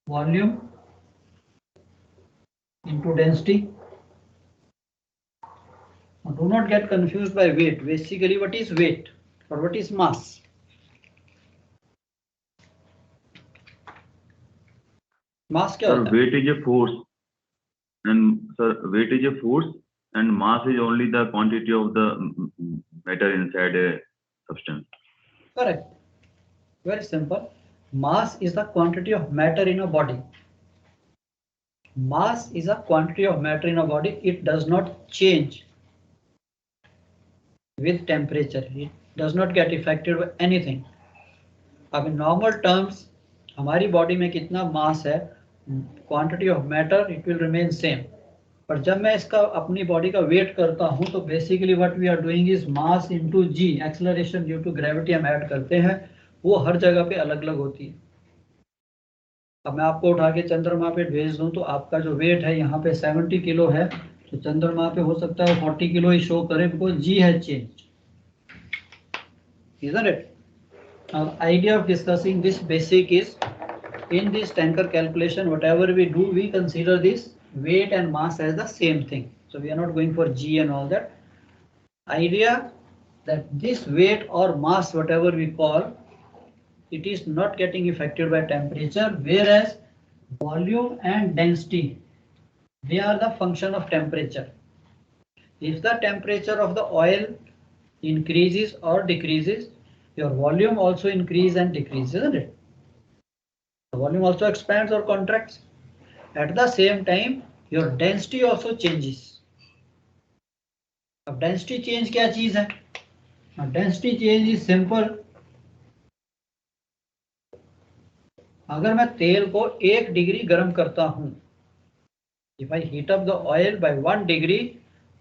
Volume into density. Now do not get confused by weight. Basically what is weight or what is mass? Mass क्या होता है? Weight is a force, and sir, weight is a force, and mass is only the quantity of the matter inside a substance. Correct. Very simple. Mass is the quantity of matter in a body. Mass is a quantity of matter in a body. It does not change with temperature. It does not get affected by anything. अब in normal terms हमारी body में कितना मास है, quantity of matter it will remain same. पर जब मैं इसका अपनी बॉडी का वेट करता हूं तो basically what we are doing is mass into g, acceleration due to gravity हम ऐड करते हैं, वो हर जगह पे अलग अलग होती है. अब मैं आपको उठा के चंद्रमा पे भेज दूं तो आपका जो वेट है यहाँ पे 70 किलो है, तो चंद्रमा पे हो सकता है 40 किलो ही शो करे because g has changed. Isn't it? Now the idea of discussing this basic is in this tanker calculation whatever we do we consider this weight and mass as the same thing. So we are not going for G and all that. Idea that this weight or mass whatever we call it is not getting affected by temperature, whereas volume and density they are the function of temperature. If the temperature of the oil increases or decreases, your volume also increases and decreases, isn't it? The volume also expands or contracts. At the same time, your density also changes. अब density change क्या चीज है? Now density change is simple. अगर मैं तेल को 1 degree गर्म करता हूं, if I heat up the oil by 1 degree,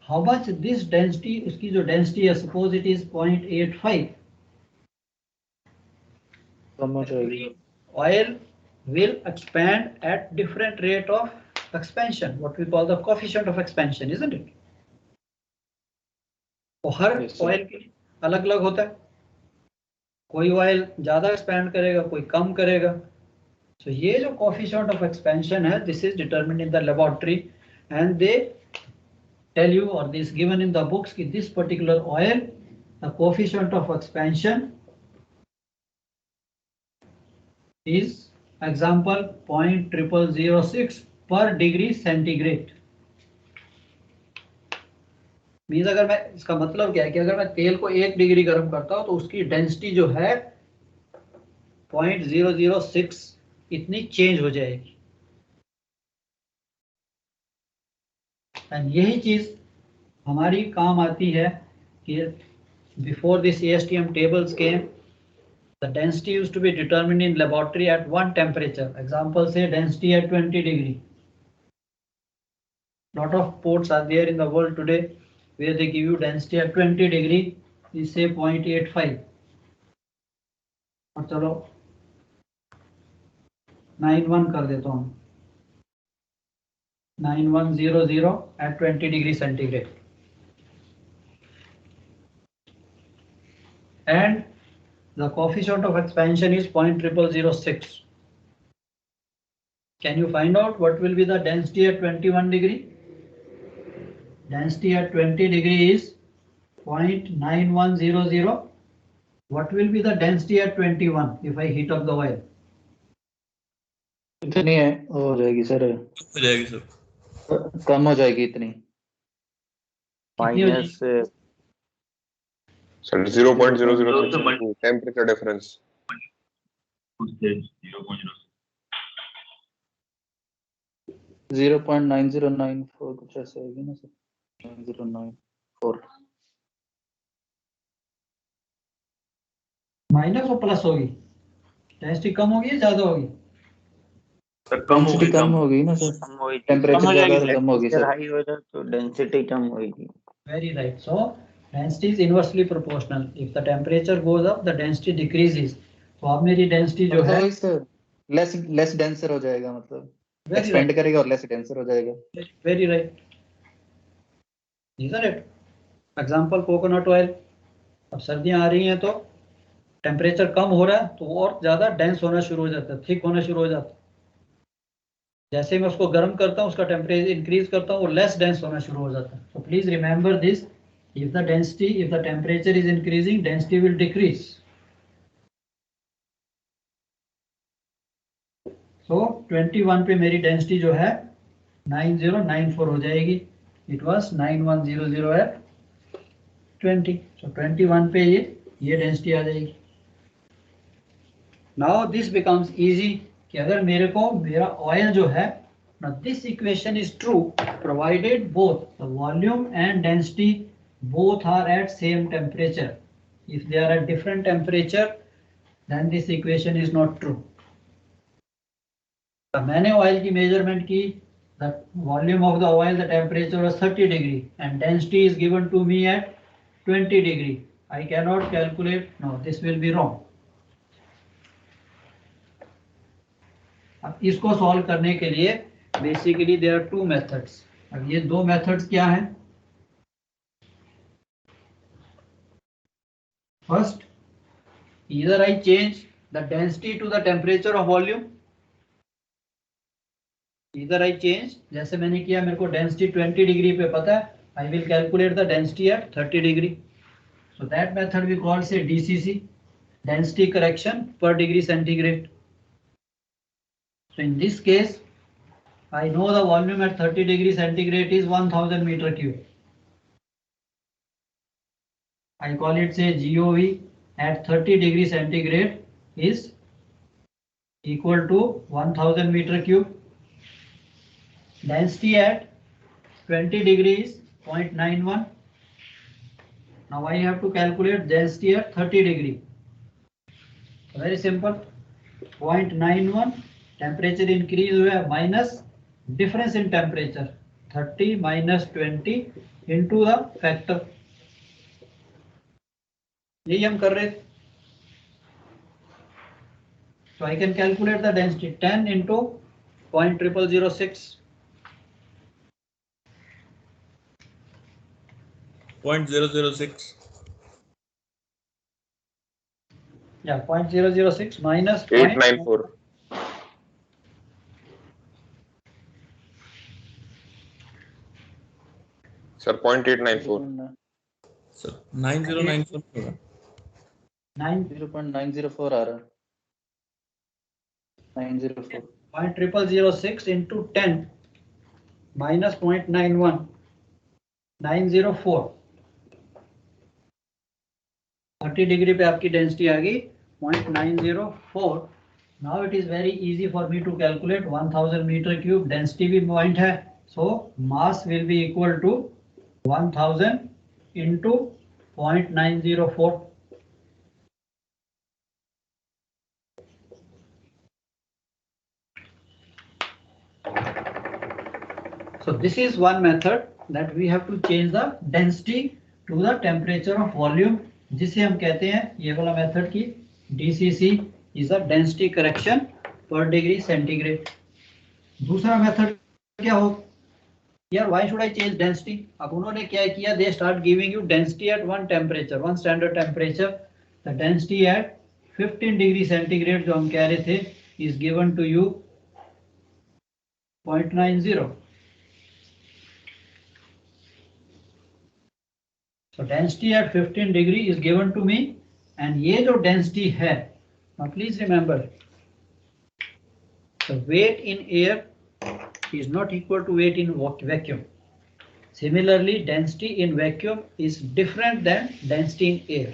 how much this density, उसकी जो density है, suppose it is 0.85. Oil will expand at different rate of expansion, what we call the coefficient of expansion, isn't it? तो हर oil के अलग अलग होता है, कोई ऑयल ज्यादा एक्सपैंड करेगा, कोई कम करेगा. So ये जो coefficient of expansion है, this is determined in the laboratory and they tell you, or this given in the books, कि this particular oil, the coefficient of expansion is example 0.0006 per degree centigrade. Means अगर मैं, इसका मतलब क्या है कि अगर मैं तेल को 1 डिग्री गर्म करता हूं तो उसकी डेंसिटी जो है 0.006 इतनी चेंज हो जाएगी. एंड यही चीज हमारी काम आती है कि before this ASTM tables came, the density used to be determined in laboratory at one temperature. Example, say density at 20 degree. Lot of ports are there in the world today where they give you density at 20 degree, we say 0.85. और चलो 91 कर देता हूँ, 9100 at 20 degree centigrade. And the coefficient of expansion is 0.0006. Can you find out what will be the density at 21 degree? Density at 20 degree is 0.9100. What will be the density at 21 if I heat up the oil? इतनी है, हो जाएगी sir, हो जाएगी sir. कम हो जाएगी इतनी. Minus sir 0.006 temperature difference. उससे 0.0 0.9094 कुछ ऐसे होगी ना सर, 9094. माइनस और प्लस होगी, डेंसिटी कम होगी या ज्यादा होगी? सर कम हो डेंसिटी गई, कम होगी ना सर, कम होगी, टेम्परेचर ज्यादा तो कम होगी सर. हाई हो जाए तो डेंसिटी कम होगी. Very right. So density is inversely proportional. If the temperature goes up, the density decreases. तो अब मेरी density जो है, सर लेस डेंसर हो जाएगा, मतलब very एक्सपेंड right, करेगा और लेस डेंसर हो जाएगा. very right. Isn't it? Example coconut oil. अब सर्दियां आ रही हैं तो टेम्परेचर कम हो रहा है तो और ज्यादा डेंस होना शुरू हो जाता है, थिक होना शुरू हो जाता है. जैसे मैं उसको गर्म करता हूँ, उसका टेम्परेचर इंक्रीज करता हूँ, वो लेस डेंस होना शुरू हो जाता है. So please remember this. If the density, if the temperature is increasing, density will decrease. So 21 पे मेरी डेंसिटी जो है 9094 हो जाएगी. It was 9100 at 20. So 21 पे ये डेंसिटी आ जाएगी. Now this becomes easy कि अगर मेरे को मेरा ऑयल जो है, now this equation is true provided both the volume and density both are at same temperature. If they are at different temperature, then this equation is not true. तो मैंने oil की मेजरमेंट की, the volume of the oil, the temperature was 30 degree and density is given to me at 20 degree. I cannot calculate, no, this will be wrong. अब इसको solve करने के लिए basically there are two methods. अब ये दो methods क्या हैं? First, either I change the density to the temperature of volume. Either I change, जैसे मैंने किया, मेरे को डेंसिटी 20 डिग्री पे पता है, I will calculate the density at 30 degree. So that method we call say DCC, density correction पर degree centigrade. So in this case, I know the volume at 30 degree centigrade is 1000 meter cube. I call it say GOV at 30 degree centigrade is equal to 1000 meter cube. Density at 20 degree is 0.91. Now I have to calculate density at 30 degree. Very simple. 0.91. Temperature increase हुआ है minus difference in temperature 30 minus 20 into the factor. यही हम कर रहे थे. So I can calculate the density 10 into 0.0006. 0.006. Yeah, 0.006 minus 894. Sir 0.894 sir 9094 होगा 0.904 आ रहा, 904 0.0006 into 10 minus 0.91 904 30 degree पे आपकी डेंसिटी आ गई 0.904. Now it is very easy for me to calculate 1000 meter cube. Density भी पॉइंट है, so mass will be equal to 1000 into 0.904. So this is one method that we have to change the density to the temperature of volume, जिसे हम कहते हैं ये वाला method की DCC is a density correction per degree centigrade. दूसरा method क्या हो यार, why should I change density? अब उन्होंने क्या किया, they start giving you density at one temperature, one standard temperature. The density at 15 degree centigrade जो हम कह रहे थे is given to you 0.90. So density at 15 degree is given to me, and ये जो density है, now please remember, the weight in air is not equal to weight in vacuum. Similarly, density in vacuum is different than density in air.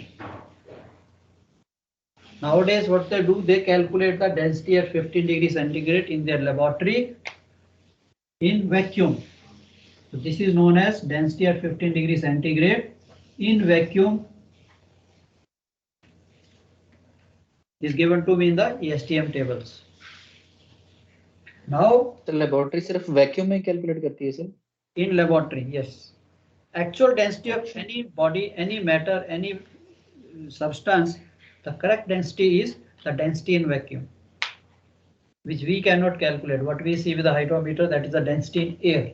Nowadays, what they do, they calculate the density at 15 degree centigrade in their laboratory in vacuum. So this is known as density at 15 degree centigrade in vacuum is given to me in the ASTM tables. Now, तो laboratory सिर्फ vacuum में calculate करती है sir? in laboratory, yes. Actual density of any body, any matter, any substance, the correct density is the density in vacuum, which we cannot calculate. What we see with the hydrometer, that is the density in air.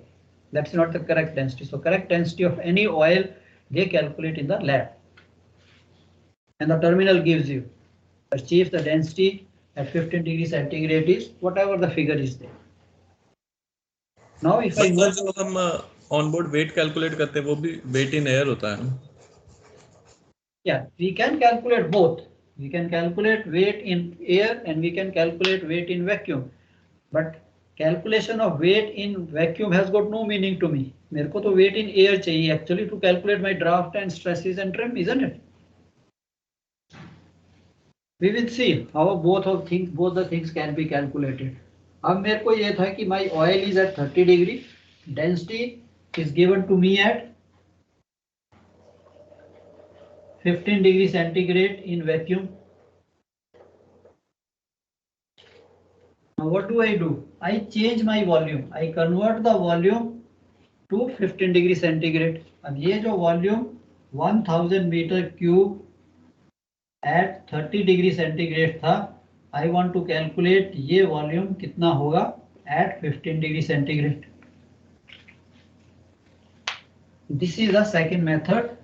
That's not the correct density. So correct density of any oil, they calculate in the lab. And the terminal gives you, achieve the density at 15 degree centigrade is whatever the figure is there. Now if I sir जो हम on board weight calculate करते हैं वो भी wait in air होता है ना? Yeah, we can calculate both. We can calculate weight in air and we can calculate weight in vacuum. But calculation of weight in vacuum has got no meaning to me. मेरे को तो weight in air चाहिए actually to calculate my draft and stresses and trim, isn't it? We will see how both the things can be calculated. अब मेरे को ये था कि my oil is at 30 degree, density is given to me at 15 degree centigrade in vacuum. Now what do? I change my volume. I convert the volume to 15 degree centigrade. अब ये जो volume 1000 meter cube at 30 degree centigrade था, I want to calculate ये volume कितना होगा at 15 degree centigrade. This is the second method.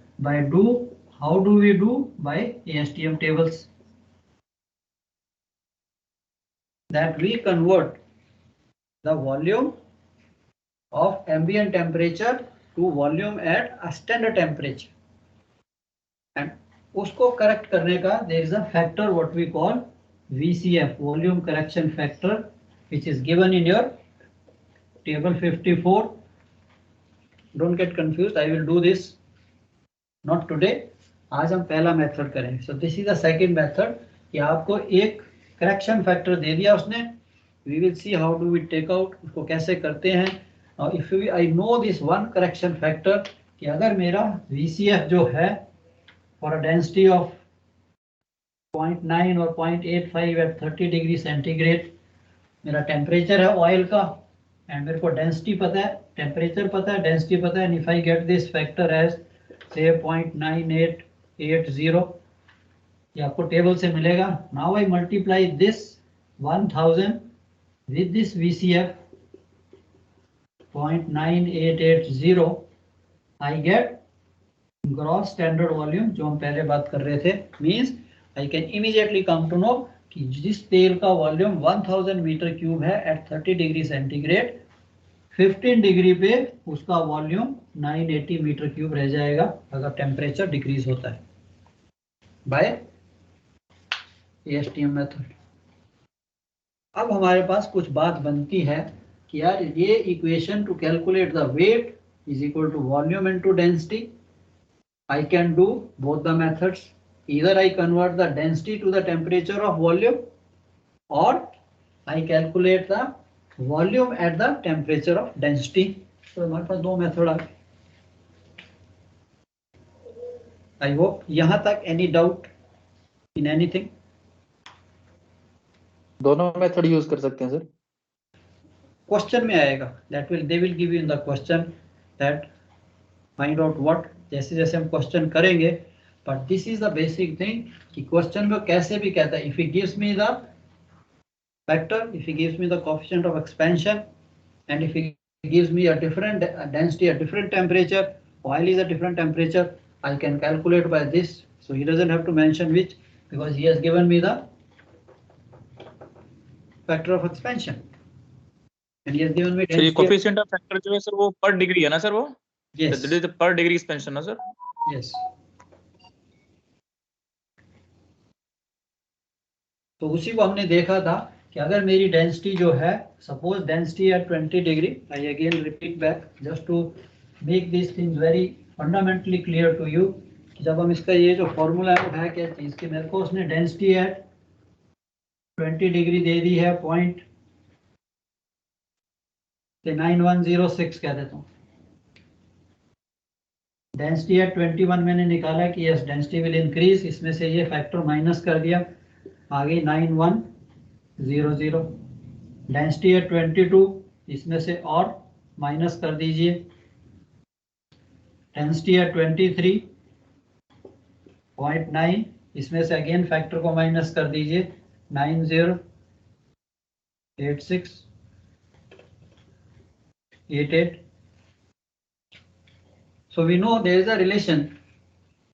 How do we do? By ASTM tables. That we convert the volume of ambient temperature to volume at a standard temperature. And उसको correct करने का there is a factor what we call VCF, volume correction factor, which is given in your table 54. Don't get confused. I will do this not today. आज हम पहला method करेंगे. So this is the second method कि आपको एक correction factor दे दिया उसने. We will see how do we take out, उसको कैसे करते हैं. Now if I know this one correction factor कि अगर मेरा VCF जो है for a density of 0.9 or 0.85 at 30 degree centigrade, मेरा टेम्परेचर है ऑयल का एंड मेरे को डेंसिटी पता है, टेम्परेचर पता है, डेंसिटी पता है, and if I get this factor as say 0.9880, ये आपको टेबल से मिलेगा. Now I multiply this 1000 with this VCF 0.9880, I get gross standard volume जो हम पहले बात कर रहे थे. Means I can immediately come to know कि जिस तेल का वॉल्यूम 1000 मीटर क्यूब है एट 30 डिग्री सेंटीग्रेड, 15 डिग्री पे उसका वॉल्यूम 980 मीटर क्यूब रह जाएगा अगर टेम्परेचर डिक्रीज होता है बाय ASTM मेथड। अब हमारे पास कुछ बात बनती है कि यार ये equation to calculate the weight is equal to volume into density. I can do both the methods. Either I convert the density to the temperature of volume or I calculate the volume at the temperature of density. तो हमारे पास दो method आ गए। I hope यहाँ तक any doubt in anything? दोनों method use कर सकते हैं सर। क्वेश्चन में आएगा, that will they will give you in the question that find out what, जैसे जैसे हम क्वेश्चन करेंगे, but this is the basic thing कि क्वेश्चन में कैसे भी कहता है if he gives me the factor, if he gives me the coefficient of expansion and if he gives me a different density a different temperature, oil is a different temperature, I can calculate by this. So he doesn't have to mention which because he has given me the factor of expansion and he has given me sir ये density. Coefficient of factor जो है sir वो पर degree है ना sir? वो Yes. That is the per degree expansion ना sir? Yes. तो उसी को हमने देखा था कि अगर मेरी डेंसिटी जो है, suppose density at 20 degree, I again repeat back just to make this things very fundamentally clear to you, जब हम इसका ये जो फॉर्मूला है क्या चीज की, मेरे को उसने डेंसिटी एट 20 डिग्री दे दी है पॉइंट 9106 कह देता हूँ। डेंसिटी एट 21 मैंने निकाला कि यस डेंसिटी विल इंक्रीज, इसमें से ये फैक्टर माइनस कर दिया, आगे 9100। डेंसिटी एट 22 इसमें से और माइनस कर दीजिए, डेंसिटी एट 23.9 इसमें से अगेन फैक्टर को माइनस कर दीजिए, 908688। So we know there is a relation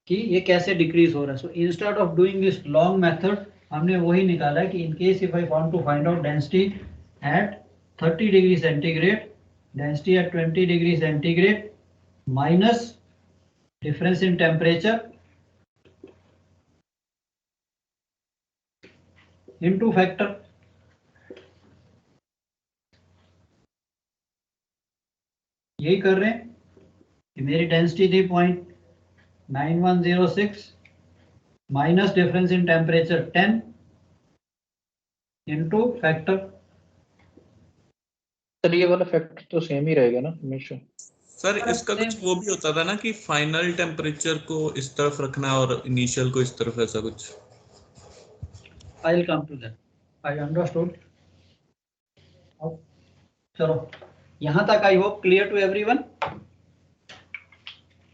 कि ये कैसे डिक्रीज हो रहा है। So instead of doing this long method, हमने वही निकाला कि in case if I want to find out density at 30 degree centigrade, density at 20 degree centigrade minus difference in temperature into factor, यही कर रहे हैं कि मेरी डेंसिटी थी 0.9106 minus difference in temperature 10 into factor. Sir ये वाला फैक्टर तो सेम ही रहेगा ना हमेशा? सर इसका कुछ वो भी होता था ना कि फाइनल टेम्परेचर को इस तरफ रखना और इनिशियल को इस तरफ, ऐसा कुछ। I will come to that, I understood. चलो यहाँ तक I hope clear to everyone.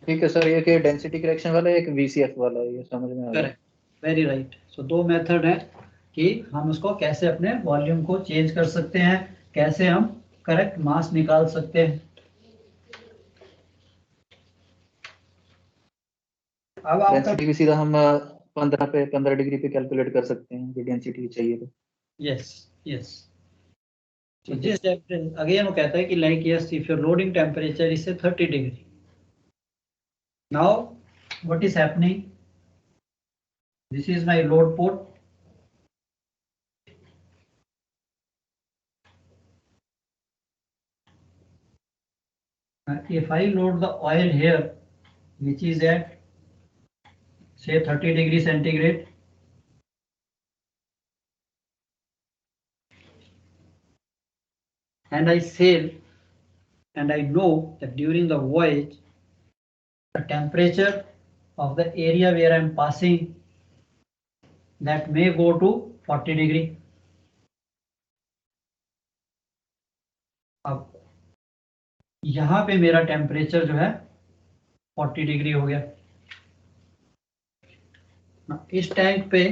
ठीक है सर, ये कि डेंसिटी करेक्शन वाला एक VCF वाला, ये समझ में आ गया। Correct, very right. सो दो मेथड है कि हम उसको कैसे अपने वॉल्यूम को चेंज कर सकते हैं, कैसे हम करेक्ट मास निकाल सकते हैं। अब आपका डेंसिटी भी सीधा हम 15 डिग्री पे कैलकुलेट कर सकते हैं जो डेंसिटी चाहिए तो। Yes yes. So this again वो कहता है कि like yes if your loading temperature is say 30 degree, now what is happening, this is my load port, if I load the oil here which is at say 30 degree centigrade, and I sail and I know that during the voyage the temperature of the area where I am passing that may go to 40 degree. अब यहाँ पे मेरा temperature जो है 40 degree हो गया। इस tank पे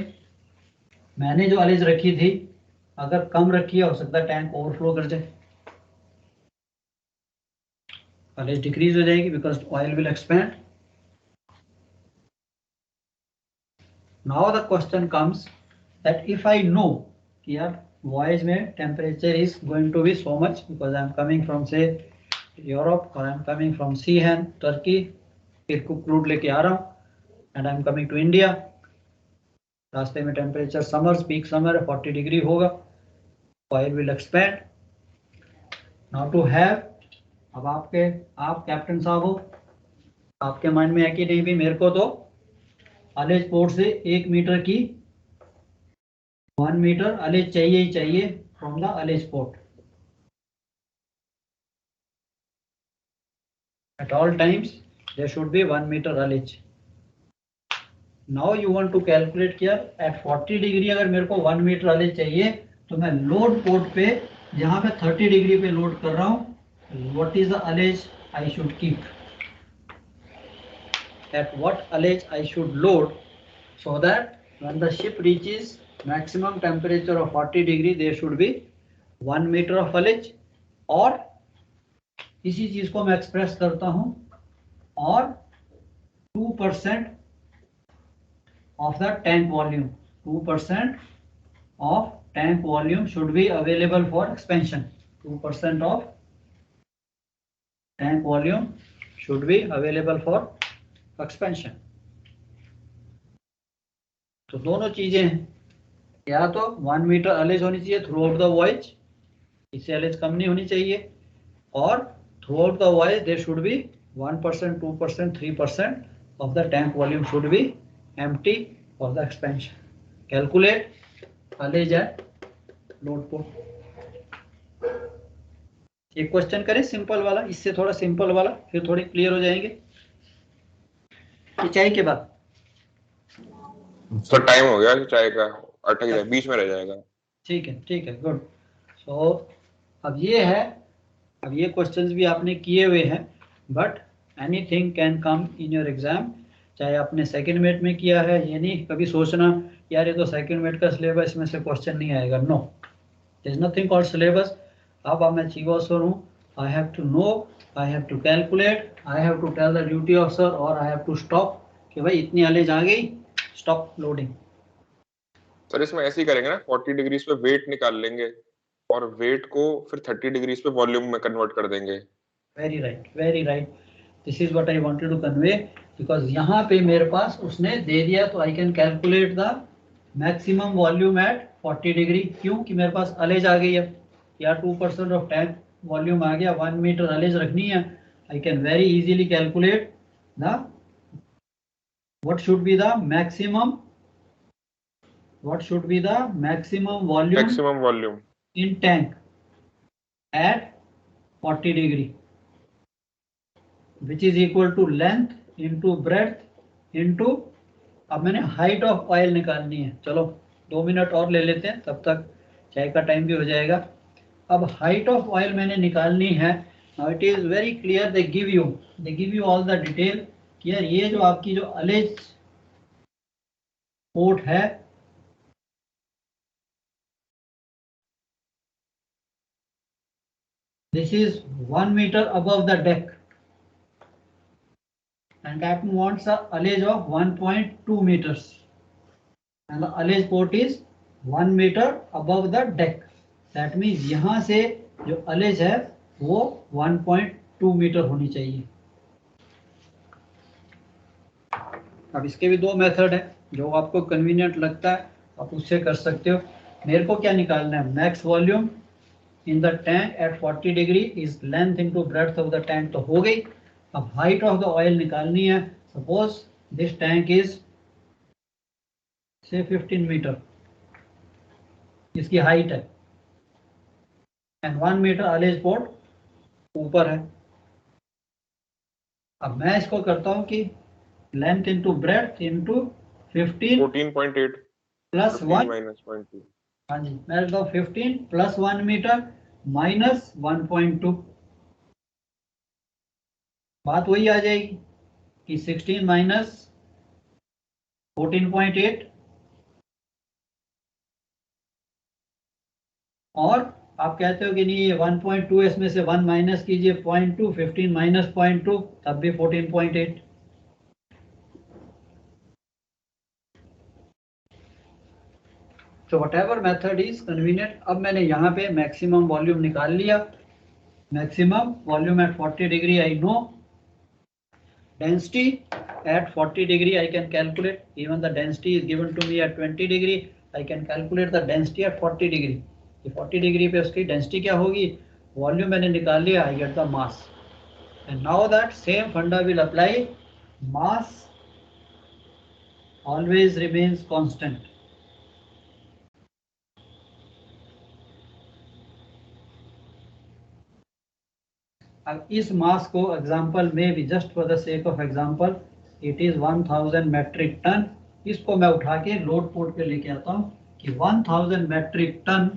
मैंने जो ऑयलेज रखी थी, अगर कम रखी हो सकता है टैंक ओवरफ्लो कर जाए, ऑयलेज डिक्रीज हो जाएगी because oil will expand. Now the question comes that if I know कि यार voyage में temperature is going to be so much because I am coming from say Europe or I am coming from Seahan, Turkey, फिर crude लेके आ रहा हूँ and I am coming to India. रास्ते में temperature summers peak summer 40 degree होगा, oil will expand. Now to have, अब आप captain साहब हो, आपके माइंड में है कि नहीं भी मेरे को तो अलेज पोर्ट से 1 मीटर की 1 मीटर अलेज चाहिए ही चाहिए from the ullage port at all times. There should be 1 metre ullage. Now you want to calculate किया एट 40 डिग्री अगर मेरे को 1 मीटर अलेज चाहिए तो मैं लोड पोर्ट पे जहां पे 30 डिग्री पे लोड कर रहा हूं, what is the allege I should keep, at what allege I should load so that when the ship reaches maximum temperature of 40 degree there should be 1 meter of allege. और इसी चीज को मैं express करता हूं और 2% of the tank volume, 2% of tank volume should be available for expansion. 2% of tank volume should be available for expansion. तो दोनों चीजें हैं, या तो 1 मीटर अलेज होनी चाहिए थ्रू आउट द वॉयज, इससे अलेज कम नहीं होनी चाहिए, और throughout the voyage there should be 1%, 2%, 3% of the tank volume should be empty for the expansion. Calculate allege at load port. एक क्वेश्चन करें सिंपल वाला, इससे थोड़ा सिंपल वाला, फिर थोड़े क्लियर हो जाएंगे. चाय के बाद सर टाइम हो गया चाय का, अटक जाए बीच में रह जाएगा. ठीक है गुड. सो अब ये है, अब ये क्वेश्चंस भी आपने किए हुए हैं, but anything can come in your exam. चाहे आपने सेकंड मेट में किया है, ये नहीं कभी सोचना यार ये तो सेकंड मेट का सिलेबस में से क्वेश्चन नहीं आएगा. No, there is nothing called syllabus. अब मैं चीफ ऑफिसर हूँ, I have to know, I have to calculate, I have to tell the duty officer और आई हैव टू स्टॉप कि भाई इतनी अलेज आ गई, स्टॉप लोडिंग. सर इसमें ऐसे ही करेंगे ना, 40 डिग्रीज पे वेट निकाल लेंगे और वेट को फिर 30 डिग्रीज पे वॉल्यूम में कन्वर्ट कर देंगे. Very right. This is what I wanted to convey, because यहाँ पे मेरे पास उसने दे दिया तो I can calculate the maximum volume at 40 degree. क्यों कि मेरे पास अलेज आ गई है, या 2% ऑफ टैंक वॉल्यूम आ गया, 1 मीटर अलेज रखनी है. I can very easily calculate the what should be the maximum volume in tank at 40 degree, which is equal to length into breadth into, अब मैंने हाइट ऑफ ऑयल निकालनी है. चलो 2 minute और ले लेते हैं, तब तक चाय का टाइम भी हो जाएगा. अब हाइट ऑफ ऑयल मैंने निकालनी है. Now it is very clear, they give you all the detail कि यार ये जो आपकी जो अलेज पोर्ट है, this is 1 meter above the deck and captain wants a allege of 1.2 meters and the allege port is 1 meter above the deck. That means यहाँ से जो allege है वो 1.2 मीटर होनी चाहिए. अब इसके भी दो मेथड है, जो आपको कन्वीनियंट लगता है आप उससे कर सकते हो. मेरे को क्या निकालना है, max volume in the tank at 40 degree is length into breadth of the tank, तो हो गई. अब हाइट ऑफ द ऑयल निकालनी है. सपोज दिस टैंक इज से 15 मीटर इसकी हाइट है एंड 1 मीटर अलेज पोर्ट ऊपर है. अब मैं इसको करता हूं कि length into breadth into 14.8 plus 1 minus 0.2. हाँ जी, मैं लिखता हूँ 15 प्लस 1 मीटर माइनस 1.2. बात वही आ जाएगी कि 16 माइनस 14.8, और आप कहते हो कि नहीं ये 1.2 इसमें से 1 माइनस कीजिए 0.2, 15 माइनस 0.2 तब भी 14.8. So whatever method is convenient. अब मैंने यहाँ पे maximum volume निकाल लिया. Maximum volume at 40 degree I know. Density at 40 degree I can calculate. Even the density is given to me at 20 degree. I can calculate the density at 40 degree. 40 degree पे उसकी density क्या होगी? Volume मैंने निकाल लिया. I get the mass. And now that same funda will apply. Mass always remains constant. अब इस मास को एग्जांपल में भी just for the sake of example it is 1000 metric ton. इसको मैं उठा के लोड पोर्ट पे लेके आता हूं कि 1000 metric ton.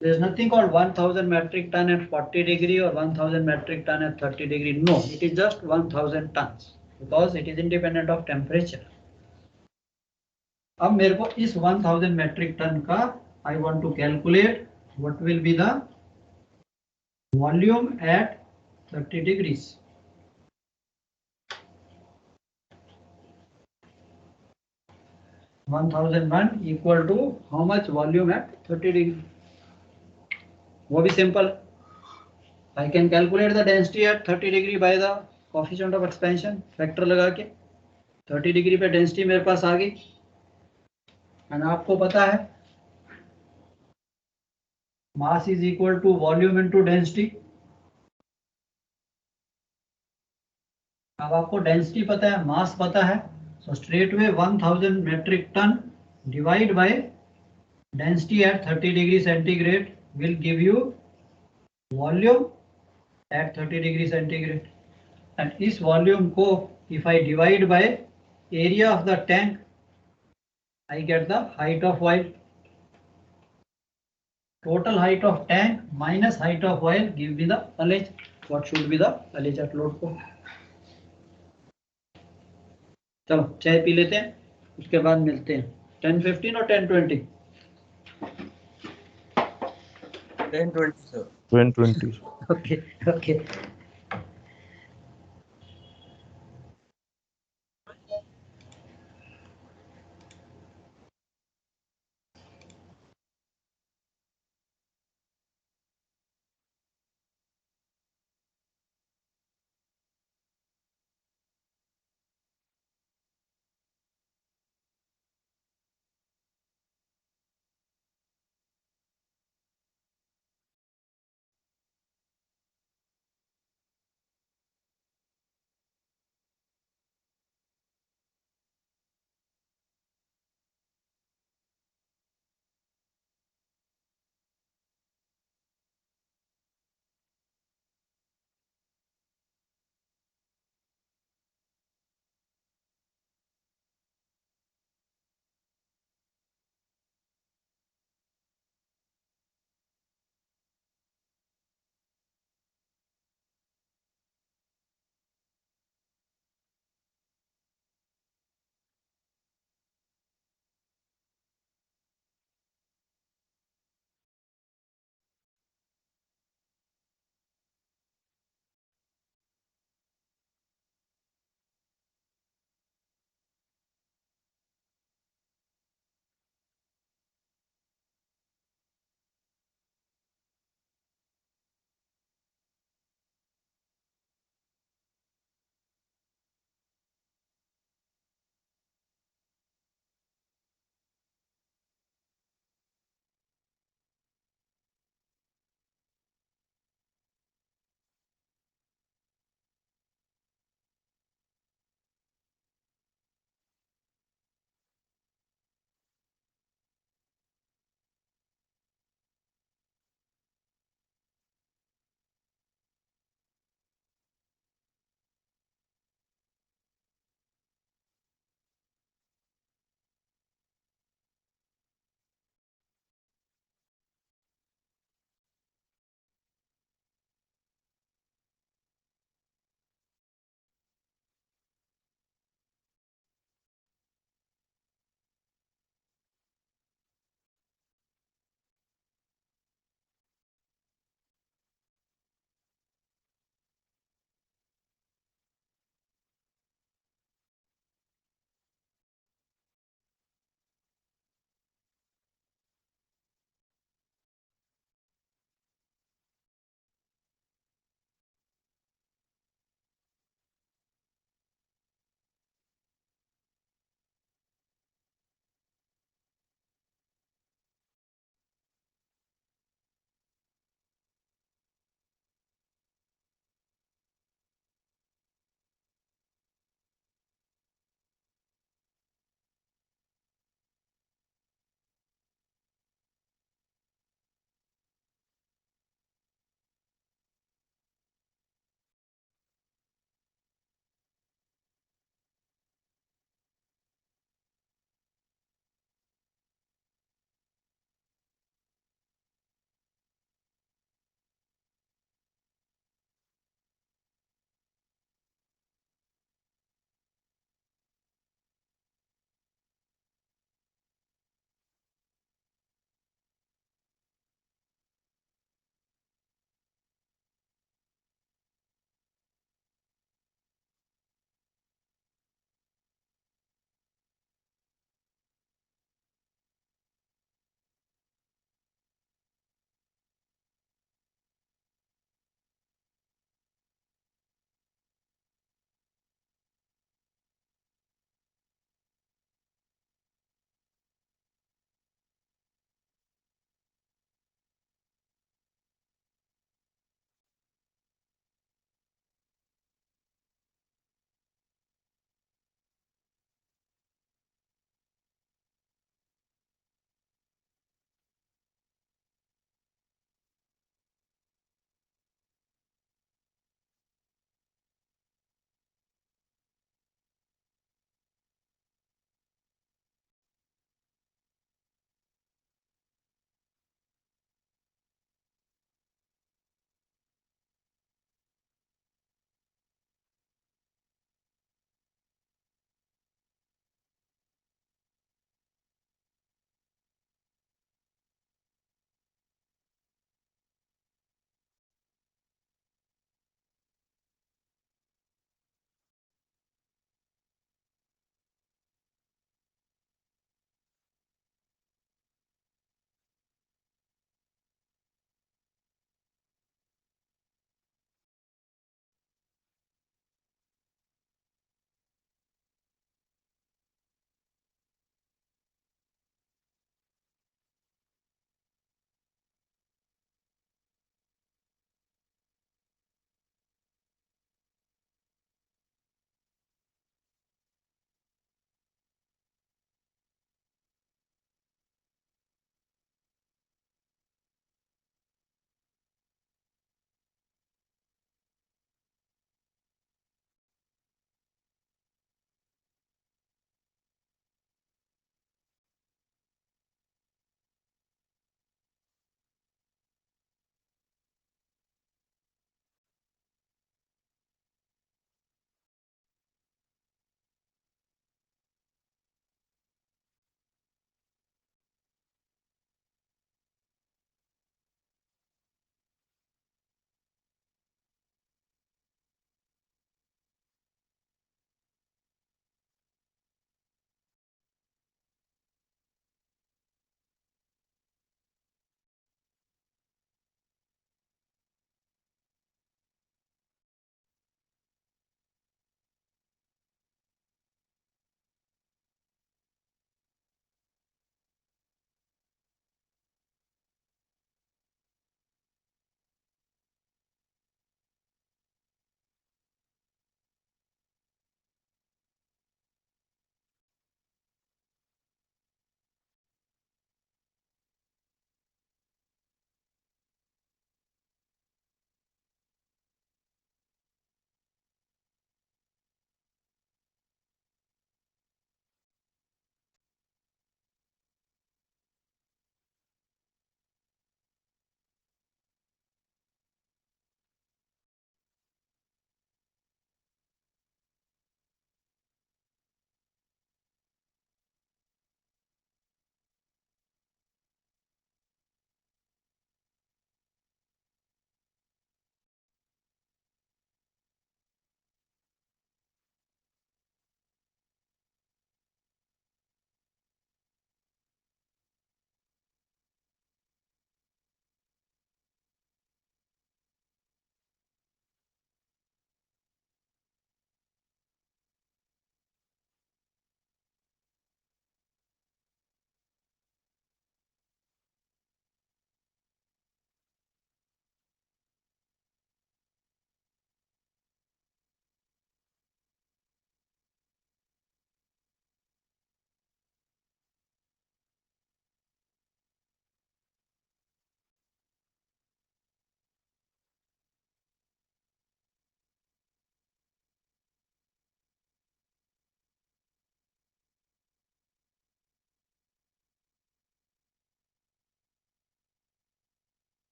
There is nothing called 1000 metric ton at 40 degree or 1000 metric ton at 30 degree. No, it is just 1000 tons because it is independent of temperature. अब मेरे को इस 1000 metric ton का I want to calculate what will be the volume at 30 degrees. (1001) equal to how much volume at 30 degree? वो भी simple. I can calculate the density at 30 degree by the coefficient of expansion factor लगा के. 30 degree पे density मेरे पास आ गई. And आपको पता है mass is equal to volume into density. अब आपको डेंसिटी पता है, मास पता है, so straight way 1000 metric ton divide by density at 30 degree centigrade will give you volume at 30 degree centigrade. And इस volume को if I divide by area of the tank, I get the height of oil. Total height of tank minus height of oil give me the ullage. What should be the ullage at load को? चलो चाय P लेते हैं, उसके बाद मिलते हैं. 10:15 और 10:20? 10:20 sir. 10:20. Okay.